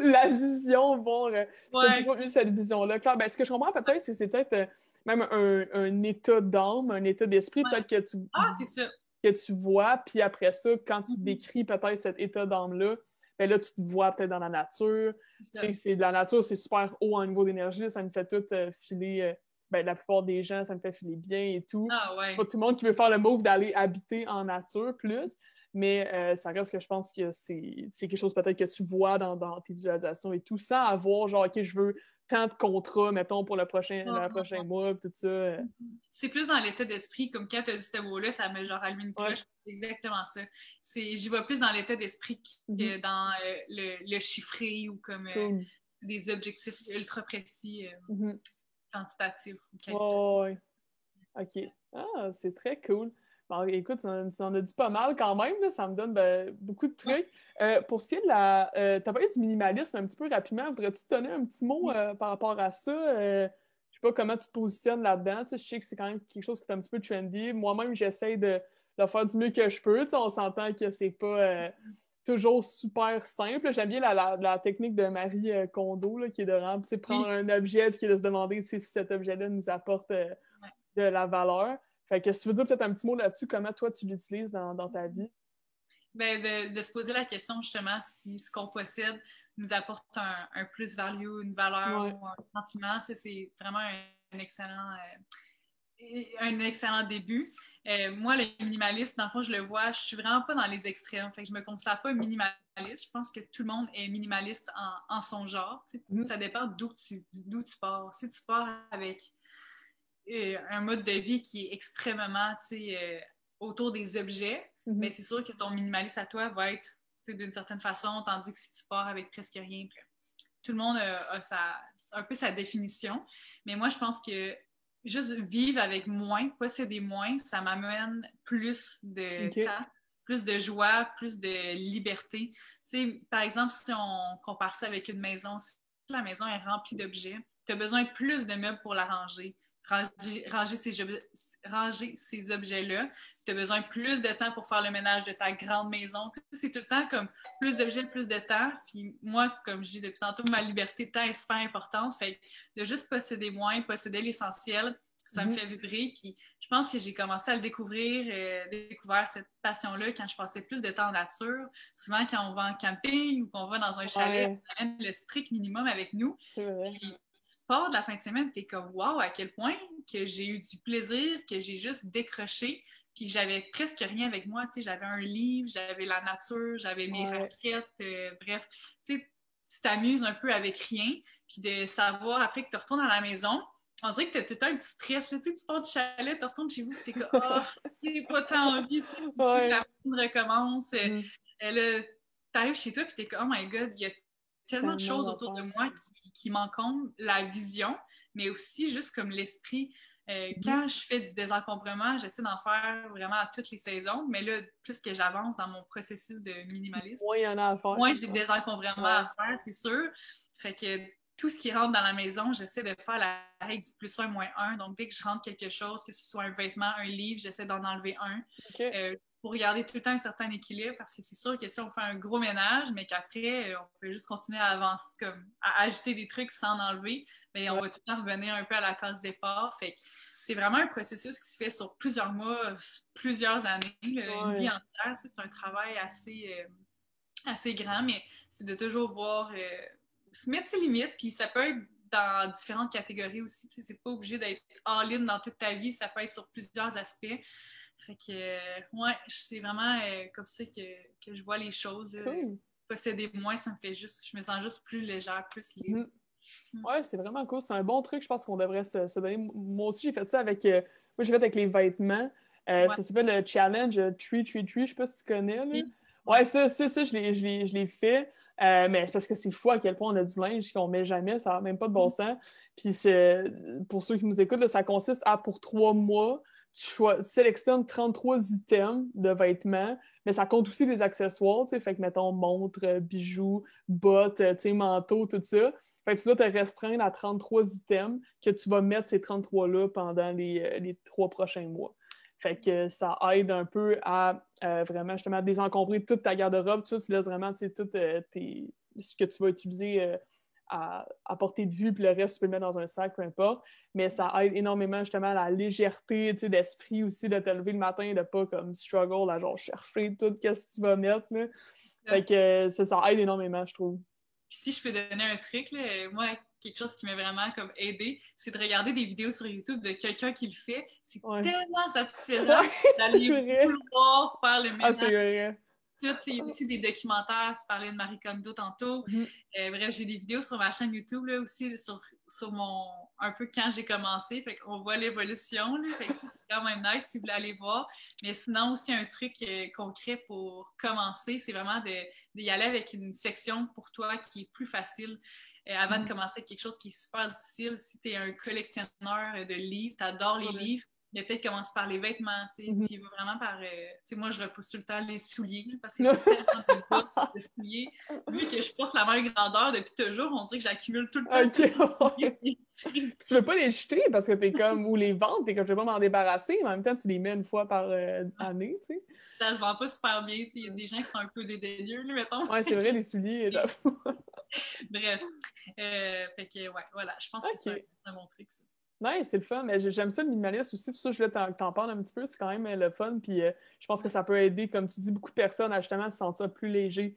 la vision, bon, c'est toujours eu cette vision-là. Claire, ben, ce que je comprends peut-être, c'est peut-être même un état d'âme, un état d'esprit, peut-être que c'est ça. que tu vois, puis après ça, quand tu décris peut-être cet état d'âme-là, ben là, tu te vois peut-être dans la nature. La nature, c'est super haut en niveau d'énergie, ça me fait tout filer... la plupart des gens, ça me fait filer bien et tout. Ah ouais. Pas tout le monde qui veut faire le move d'aller habiter en nature plus, mais ça reste que je pense que c'est quelque chose peut-être que tu vois dans tes visualisations et tout, sans avoir genre, OK, je veux tant de contrats, mettons, pour le prochain mois, tout ça. C'est plus dans l'état d'esprit, comme quand tu as dit ce mot-là, ça m'a genre allumé une cloche. C'est exactement ça. J'y vais plus dans l'état d'esprit que dans le chiffré ou comme des objectifs ultra précis, quantitatifs ou qualitatifs. OK. Ah, c'est très cool. Bon, écoute, tu en as dit pas mal quand même, là, ça me donne beaucoup de trucs. Pour ce qui est de la... t'as parlé du minimalisme un petit peu rapidement. Voudrais-tu te donner un petit mot par rapport à ça? Je sais pas comment tu te positionnes là-dedans. Je sais que c'est quand même quelque chose qui est un petit peu trendy. Moi-même, j'essaie de faire du mieux que je peux. On s'entend que c'est pas toujours super simple. J'aime bien la technique de Marie Kondo, là, qui est de prendre un objet et de se demander si cet objet-là nous apporte de la valeur. Fait que si tu veux dire peut-être un petit mot là-dessus, comment toi tu l'utilises dans ta vie? Ben, de se poser la question justement si ce qu'on possède nous apporte un plus-value, une valeur ou un sentiment, ça c'est vraiment un excellent début. Moi, le minimaliste, dans le fond, je le vois, je suis vraiment pas dans les extrêmes. Fait que je me considère pas minimaliste. Je pense que tout le monde est minimaliste en son genre. Ça dépend d'où tu pars. Si tu pars avec un mode de vie qui est extrêmement autour des objets, mais c'est sûr que ton minimaliste à toi va être d'une certaine façon, tandis que si tu pars avec presque rien, tout le monde a un peu sa définition. Mais moi, je pense que juste vivre avec moins, posséder moins, ça m'amène plus de temps, plus de joie, plus de liberté. Par exemple, si on compare ça avec une maison, si la maison est remplie d'objets, tu as besoin de plus de meubles pour la ranger. Ranger ces objets-là. Tu as besoin de plus de temps pour faire le ménage de ta grande maison. C'est tout le temps comme plus d'objets, plus de temps. Puis moi, comme je dis depuis tantôt, ma liberté de temps est super importante. Fait de juste posséder moins, posséder l'essentiel, ça me fait vibrer. Puis je pense que j'ai commencé à le découvert cette passion-là quand je passais plus de temps en nature. Souvent, quand on va en camping ou qu'on va dans un chalet, on amène le strict minimum avec nous. Puis, tu pars de la fin de semaine, t'es comme wow, à quel point que j'ai eu du plaisir, que j'ai juste décroché, puis que j'avais presque rien avec moi. Tu sais, j'avais un livre, j'avais la nature, j'avais mes raquettes, bref. Tu sais, tu t'amuses un peu avec rien, puis de savoir après que tu retournes à la maison, on dirait que tu as tout le temps un petit stress. Là, tu sais, tu pars du chalet, tu retournes chez vous, puis t'es comme oh, j'ai pas tant envie. Tu sais, la routine recommence. Là, t'arrives chez toi, puis t'es comme oh my god, il y a tellement de choses autour de moi qui m'encombrent la vision, mais aussi juste comme l'esprit. Quand je fais du désencombrement, j'essaie d'en faire vraiment à toutes les saisons, mais là, plus que j'avance dans mon processus de minimalisme, moins il y en a à faire. Moins j'ai des désencombrements à faire, c'est sûr. Fait que tout ce qui rentre dans la maison, j'essaie de faire la règle du plus 1, moins 1. Donc, dès que je rentre quelque chose, que ce soit un vêtement, un livre, j'essaie d'en enlever un. Pour garder tout le temps un certain équilibre, parce que c'est sûr que si on fait un gros ménage, mais qu'après, on peut juste continuer à avancer, comme à ajouter des trucs sans en enlever, mais on va tout le temps revenir un peu à la case départ. Fait que c'est vraiment un processus qui se fait sur plusieurs mois, plusieurs années, une vie entière. C'est un travail assez grand, mais c'est de toujours voir, se mettre ses limites, puis ça peut être dans différentes catégories aussi. C'est pas obligé d'être all-in dans toute ta vie, ça peut être sur plusieurs aspects. Fait que, c'est vraiment comme ça que je vois les choses. Cool. Posséder moins, ça me fait juste, je me sens juste plus légère, plus libre. Ouais, c'est vraiment cool. C'est un bon truc, je pense qu'on devrait se donner. Moi aussi, j'ai fait ça avec, moi, j'ai fait avec les vêtements. Ça s'appelle le challenge 333, je sais pas si tu connais. Là. Ouais, ça, je l'ai fait. Mais c'est parce que c'est fou à quel point on a du linge qu'on met jamais, ça n'a même pas de bon sens. Puis pour ceux qui nous écoutent, là, ça consiste à, pour 3 mois, tu sélectionnes 33 items de vêtements, mais ça compte aussi les accessoires, tu sais, fait que, mettons, montres, bijoux, bottes, tu sais, manteaux, tout ça. Fait que tu dois te restreindre à 33 items que tu vas mettre ces 33-là pendant les 3 prochains mois. Fait que ça aide un peu à vraiment, justement, désencombrer toute ta garde-robe. Tu laisses vraiment, c'est tout ce que tu vas utiliser à portée de vue, puis le reste, tu peux le mettre dans un sac, peu importe. Mais ça aide énormément, justement, à la légèreté, tu sais, d'esprit aussi, de te lever le matin et de pas, comme, struggle à, genre, chercher tout ce que tu vas mettre, là. Fait que ça aide énormément, je trouve. Puis si je peux donner un truc, là, moi, quelque chose qui m'a vraiment comme aidé, c'est de regarder des vidéos sur YouTube de quelqu'un qui le fait. C'est tellement satisfaisant d'aller vouloir faire le ménage. Ah, c'est vrai. Tout, il y a aussi des documentaires, tu parlais de Marie Kondo tantôt. Bref, j'ai des vidéos sur ma chaîne YouTube là, aussi, sur mon... un peu quand j'ai commencé. Fait qu'on voit l'évolution. Fait que c'est quand même nice si vous voulez aller voir. Mais sinon, aussi un truc concret pour commencer, c'est vraiment d'y aller avec une section pour toi qui est plus facile. Avant de commencer avec quelque chose qui est super difficile, si tu es un collectionneur de livres, tu adores les livres, mais peut-être commencer par les vêtements, tu sais, tu vas vraiment par... tu sais, moi, je repousse tout le temps les souliers, là, parce que j'ai tellement de souliers. Vu que je porte la même grandeur depuis toujours, on dirait que j'accumule tout le temps. Tu veux pas les jeter parce que t'es comme... ou les vendre, t'es comme, je vais pas m'en débarrasser, mais en même temps, tu les mets une fois par année, tu sais. Ça se vend pas super bien, tu sais, il y a des gens qui sont un peu dédaigneux, là, mettons. Ouais, c'est vrai, les souliers, là. Bref. Fait que, ouais, voilà, je pense que c'est un bon truc, ça. Ouais, c'est le fun. Mais j'aime ça le minimalisme aussi. C'est pour ça que je voulais t'en parler un petit peu. C'est quand même le fun. Puis je pense que ça peut aider, comme tu dis, beaucoup de personnes à justement se sentir plus léger,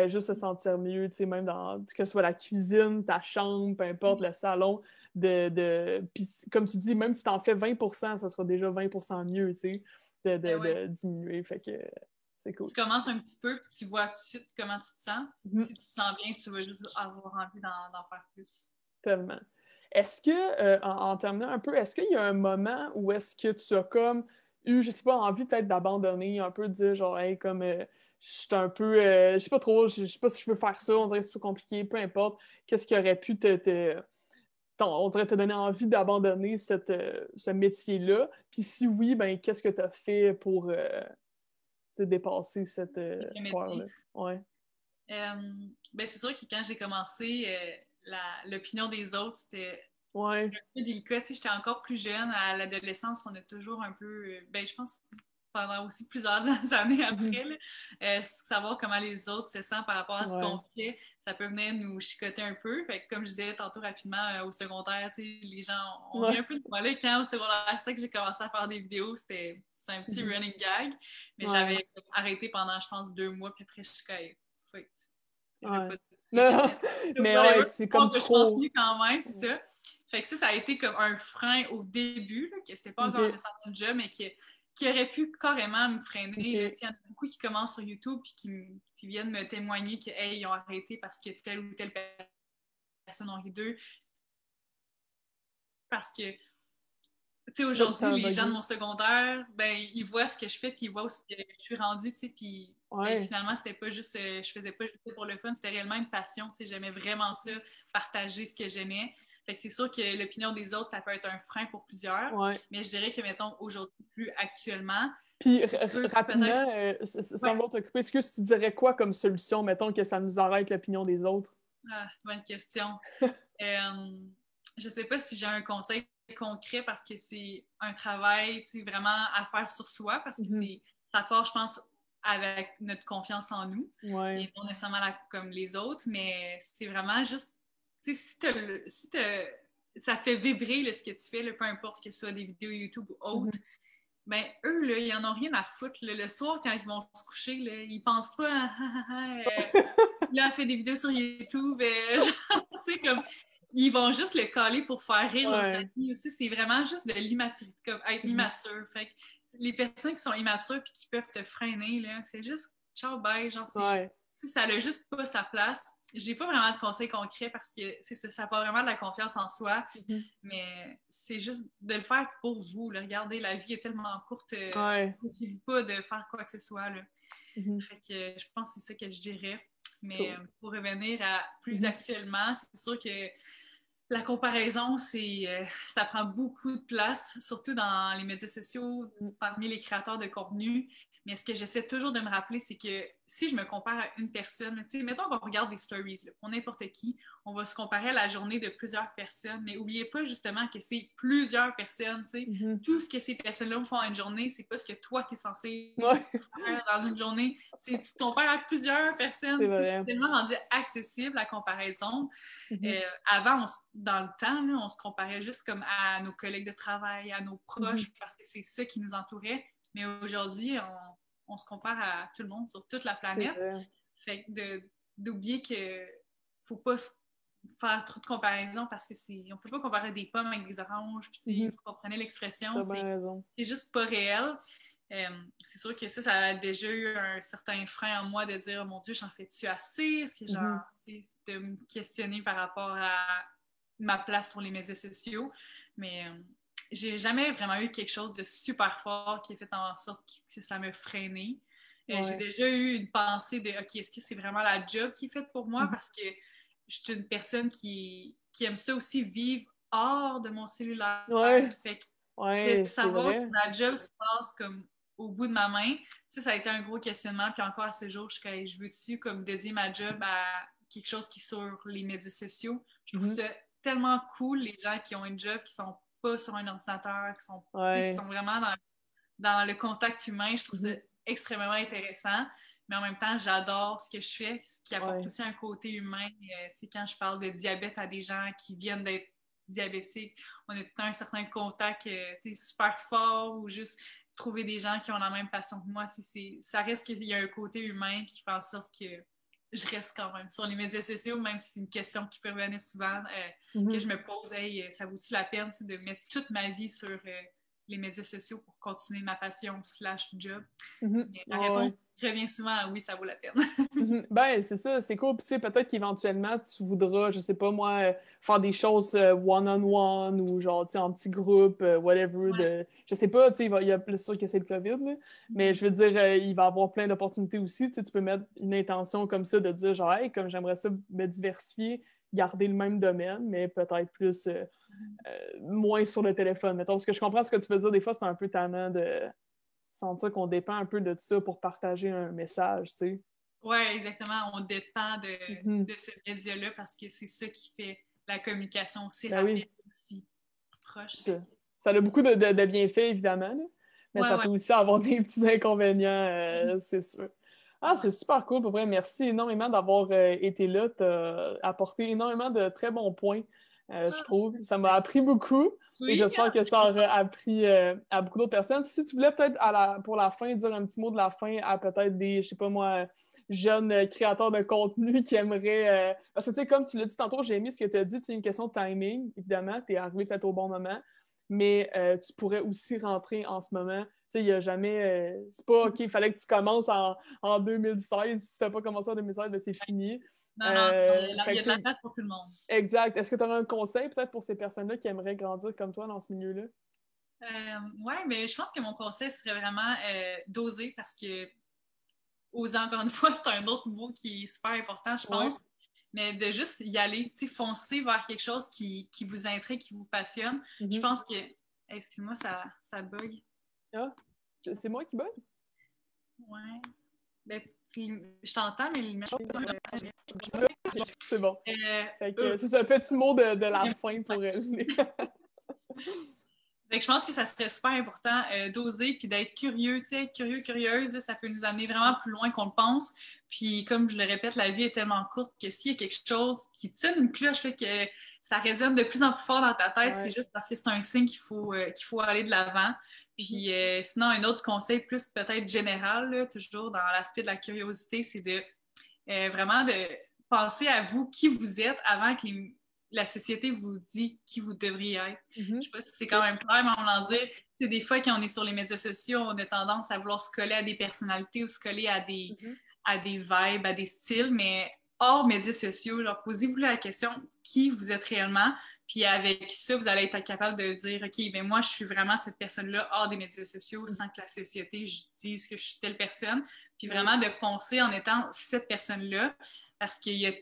juste se sentir mieux, tu sais, même dans que ce soit la cuisine, ta chambre, peu importe, le salon. Puis comme tu dis, même si t'en fais 20%, ça sera déjà 20% mieux, tu sais, de diminuer. Fait que c'est cool. Tu commences un petit peu, puis tu vois tout de suite comment tu te sens. Si tu te sens bien, tu vas juste avoir envie d'en faire plus. Tellement. Est-ce que, en terminant un peu, est-ce qu'il y a un moment où est-ce que tu as comme eu, je sais pas, envie peut-être d'abandonner, un peu de dire genre, hey, comme, je suis un peu, je sais pas trop, je sais pas si je veux faire ça, on dirait que c'est trop compliqué, peu importe, qu'est-ce qui aurait pu on dirait te donner envie d'abandonner ce métier-là, puis si oui, ben, qu'est-ce que tu as fait pour te dépasser cette peur-là? Ouais. Ben, c'est sûr que quand j'ai commencé, l'opinion des autres, c'était un peu délicat. Tu sais, j'étais encore plus jeune. À l'adolescence, on a toujours un peu... ben, je pense pendant aussi plusieurs années après, là, savoir comment les autres se sentent par rapport à ce qu'on fait, ça peut venir nous chicoter un peu. Fait que, comme je disais tantôt rapidement, au secondaire, tu sais, les gens ont eu un peu de mal. Quand au secondaire, c'est ça que j'ai commencé à faire des vidéos, c'est un petit running gag. Mais j'avais arrêté pendant, je pense, 2 mois, puis après, je suis mais ouais, c'est comme trop. Quand même, c'est ça. Fait que ça a été comme un frein au début, là, que c'était pas encore un certain job, mais qui aurait pu carrément me freiner. Il y en a beaucoup qui commencent sur YouTube et qui viennent me témoigner qu'ils ont arrêté parce que telle ou telle personne ont ri d'eux. Parce que, tu sais, aujourd'hui, les gens de mon secondaire, ben, ils voient ce que je fais, puis ils voient où je suis rendue, tu sais, puis finalement, c'était pas juste, je faisais pas juste pour le fun, c'était réellement une passion, tu sais, j'aimais vraiment ça, partager ce que j'aimais. Fait que c'est sûr que l'opinion des autres, ça peut être un frein pour plusieurs, mais je dirais que, mettons, aujourd'hui, plus actuellement... Puis, rapidement, sans vouloir te couper, est-ce que tu dirais quoi comme solution, mettons, que ça nous arrête l'opinion des autres? Ah, bonne question. Je sais pas si j'ai un conseil concret parce que c'est un travail, tu sais, vraiment à faire sur soi parce que ça part, je pense, avec notre confiance en nous et non nécessairement comme les autres, mais c'est vraiment juste, tu sais, si ça fait vibrer là, ce que tu fais, là, peu importe que ce soit des vidéos YouTube ou autres, ben eux, là, ils en ont rien à foutre. Là. Le soir, quand ils vont se coucher, là, ils pensent pas là, elle fait des vidéos sur YouTube, genre, tu sais, comme ils vont juste le coller pour faire rire leurs amis. Tu sais, c'est vraiment juste de l'immaturité, comme être immature. Fait que les personnes qui sont immatures puis qui peuvent te freiner, là, c'est juste ciao, bye, genre, ça n'a juste pas sa place. J'ai pas vraiment de conseils concrets parce que ça part vraiment de la confiance en soi, mais c'est juste de le faire pour vous. Là. Regardez, la vie est tellement courte, motivez pas de faire quoi que ce soit. Là. Fait que je pense que c'est ça que je dirais. Mais pour revenir à plus actuellement, c'est sûr que la comparaison, ça prend beaucoup de place, surtout dans les médias sociaux, parmi les créateurs de contenu. Mais ce que j'essaie toujours de me rappeler, c'est que si je me compare à une personne, tu sais, mettons qu'on regarde des stories, là, pour n'importe qui, on va se comparer à la journée de plusieurs personnes, mais n'oubliez pas justement que c'est plusieurs personnes, tu sais. Tout ce que ces personnes-là font en une journée, c'est pas ce que toi, tu es censé faire dans une journée. Tu te compares à plusieurs personnes, c'est tellement rendu accessible, la comparaison. Avant, dans le temps, là, on se comparait juste comme à nos collègues de travail, à nos proches, parce que c'est ça qui nous entourait. Mais aujourd'hui, on se compare à tout le monde sur toute la planète. Fait que d'oublier que faut pas faire trop de comparaisons parce que on peut pas comparer des pommes avec des oranges. Puis, vous comprenez l'expression, c'est juste pas réel. C'est sûr que ça a déjà eu un certain frein en moi de dire oh mon Dieu, j'en fais-tu assez? Est-ce que genre, de me questionner par rapport à ma place sur les médias sociaux. Mais j'ai jamais vraiment eu quelque chose de super fort qui a fait en sorte que ça me freinait. J'ai déjà eu une pensée de OK, est-ce que c'est vraiment la job qui est faite pour moi? Parce que je suis une personne qui aime ça aussi vivre hors de mon cellulaire. Fait que de savoir que la job se passe comme au bout de ma main, ça a été un gros questionnement. Puis encore à ce jour, je veux-tu comme dédier ma job à quelque chose qui est sur les médias sociaux? Je trouve ça tellement cool, les gens qui ont un job, qui sont pas sur un ordinateur, qui sont vraiment dans le contact humain. Je trouve ça extrêmement intéressant. Mais en même temps, j'adore ce que je fais, ce qui apporte aussi un côté humain. Quand je parle de diabète à des gens qui viennent d'être diabétiques, on a tout un certain contact super fort ou juste trouver des gens qui ont la même passion que moi. Ça reste qu'il y a un côté humain qui fait en sorte que je reste quand même sur les médias sociaux, même si c'est une question qui peut revenir souvent, que je me pose, ça vaut-il la peine de mettre toute ma vie sur les médias sociaux pour continuer ma passion / job? Mais la réponse revient souvent oui, ça vaut la peine. Ben, c'est ça, c'est cool. Puis, tu sais, peut-être qu'éventuellement, tu voudras, je sais pas moi, faire des choses one-on-one ou genre, tu sais, en petit groupe, whatever. Je sais pas, tu sais, il y a plus sûr que c'est le COVID, là. Mais je veux dire, il va y avoir plein d'opportunités aussi. Tu sais, tu peux mettre une intention comme ça de dire, genre, hey, comme j'aimerais ça me diversifier, garder le même domaine, mais peut-être plus, moins sur le téléphone, mettons. Parce que je comprends ce que tu veux dire. Des fois, c'est un peu tannant de sentir qu'on dépend un peu de ça pour partager un message, tu sais. Oui, exactement. On dépend de ce média-là parce que c'est ça qui fait la communication aussi rapide, aussi proche. Ça a beaucoup de bienfaits, évidemment, là. Mais ça peut aussi avoir des petits inconvénients, c'est sûr. C'est super cool, pour vrai. Merci énormément d'avoir été là. Tu as apporté énormément de très bons points, je trouve. Ça m'a appris beaucoup. Et j'espère que ça aura appris à beaucoup d'autres personnes. Si tu voulais peut-être pour la fin dire un petit mot de la fin à peut-être des, je sais pas moi, jeunes créateurs de contenu qui aimeraient... Parce que tu sais, comme tu l'as dit tantôt, j'ai aimé ce que tu as dit, c'est une question de timing, évidemment. Tu es arrivé peut-être au bon moment. Mais tu pourrais aussi rentrer en ce moment. Tu sais, il n'y a jamais... c'est pas OK, il fallait que tu commences en 2016, puis si tu n'as pas commencé en 2016, ben c'est fini. Non, il y a de la place pour tout le monde. Exact. Est-ce que tu aurais un conseil peut-être pour ces personnes-là qui aimeraient grandir comme toi dans ce milieu-là? Oui, mais je pense que mon conseil serait vraiment d'oser parce que oser, encore une fois, c'est un autre mot qui est super important, je pense. Mais de juste y aller, foncer vers quelque chose qui vous intrigue, qui vous passionne. Je pense que... Excuse-moi, ça bug. Ah, c'est moi qui bug? Ouais. Ben, je t'entends, mais l'image... C'est bon. C'est un petit mot de la fin pour elle. Fait que je pense que ça serait super important d'oser puis d'être curieux, tu sais, être curieux, curieuse, là, ça peut nous amener vraiment plus loin qu'on le pense. Puis comme je le répète, la vie est tellement courte que s'il y a quelque chose qui tient une cloche, là, que ça résonne de plus en plus fort dans ta tête, c'est juste parce que c'est un signe qu'il faut aller de l'avant. Puis sinon, un autre conseil plus peut-être général, là, toujours dans l'aspect de la curiosité, c'est de vraiment de penser à vous, qui vous êtes, avant que la société vous dit qui vous devriez être. Je sais pas si c'est quand même clair, mais on va en dire, des fois, quand on est sur les médias sociaux, on a tendance à vouloir se coller à des personnalités ou se coller à des vibes, à des styles, mais hors médias sociaux, genre, posez-vous la question qui vous êtes réellement, puis avec ça, vous allez être capable de dire, OK, ben moi, je suis vraiment cette personne-là hors des médias sociaux, sans que la société dise que je suis telle personne, puis vraiment de foncer en étant cette personne-là, parce qu'il y a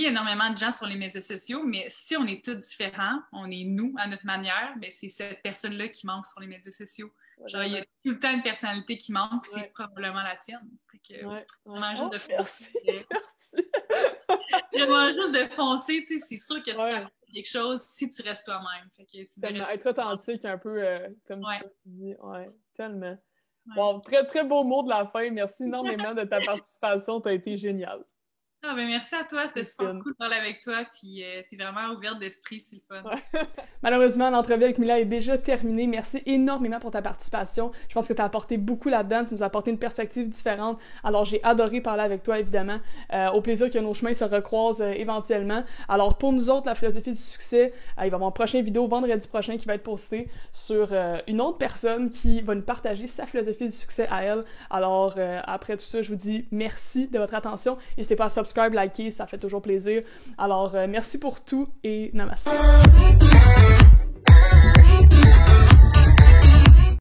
énormément de gens sur les médias sociaux, mais si on est tous différents, on est nous à notre manière, ben c'est cette personne-là qui manque sur les médias sociaux. Genre, il y a tout le temps une personnalité qui manque, puis c'est probablement la tienne. Fait que, vraiment juste de foncer. Merci. Vraiment juste de foncer, tu sais, c'est sûr que tu fais quelque chose si tu restes toi-même. Fait que c'est être authentique un peu, comme tu dis. Ouais, tellement. Wow, très, très beau mot de la fin. Merci énormément de ta participation. Tu as été génial. Ah, ben merci à toi. C'était super cool de parler avec toi. Puis t'es vraiment ouverte d'esprit. C'est le fun. Malheureusement, l'entrevue avec Mila est déjà terminée. Merci énormément pour ta participation. Je pense que tu as apporté beaucoup là-dedans. Tu nous as apporté une perspective différente. Alors, j'ai adoré parler avec toi, évidemment. Au plaisir que nos chemins se recroisent éventuellement. Alors, pour nous autres, la philosophie du succès, il va y avoir une prochaine vidéo vendredi prochain qui va être postée sur une autre personne qui va nous partager sa philosophie du succès à elle. Alors, après tout ça, je vous dis merci de votre attention. N'hésitez pas à subscribe, liker, ça fait toujours plaisir. Alors, merci pour tout et namaste.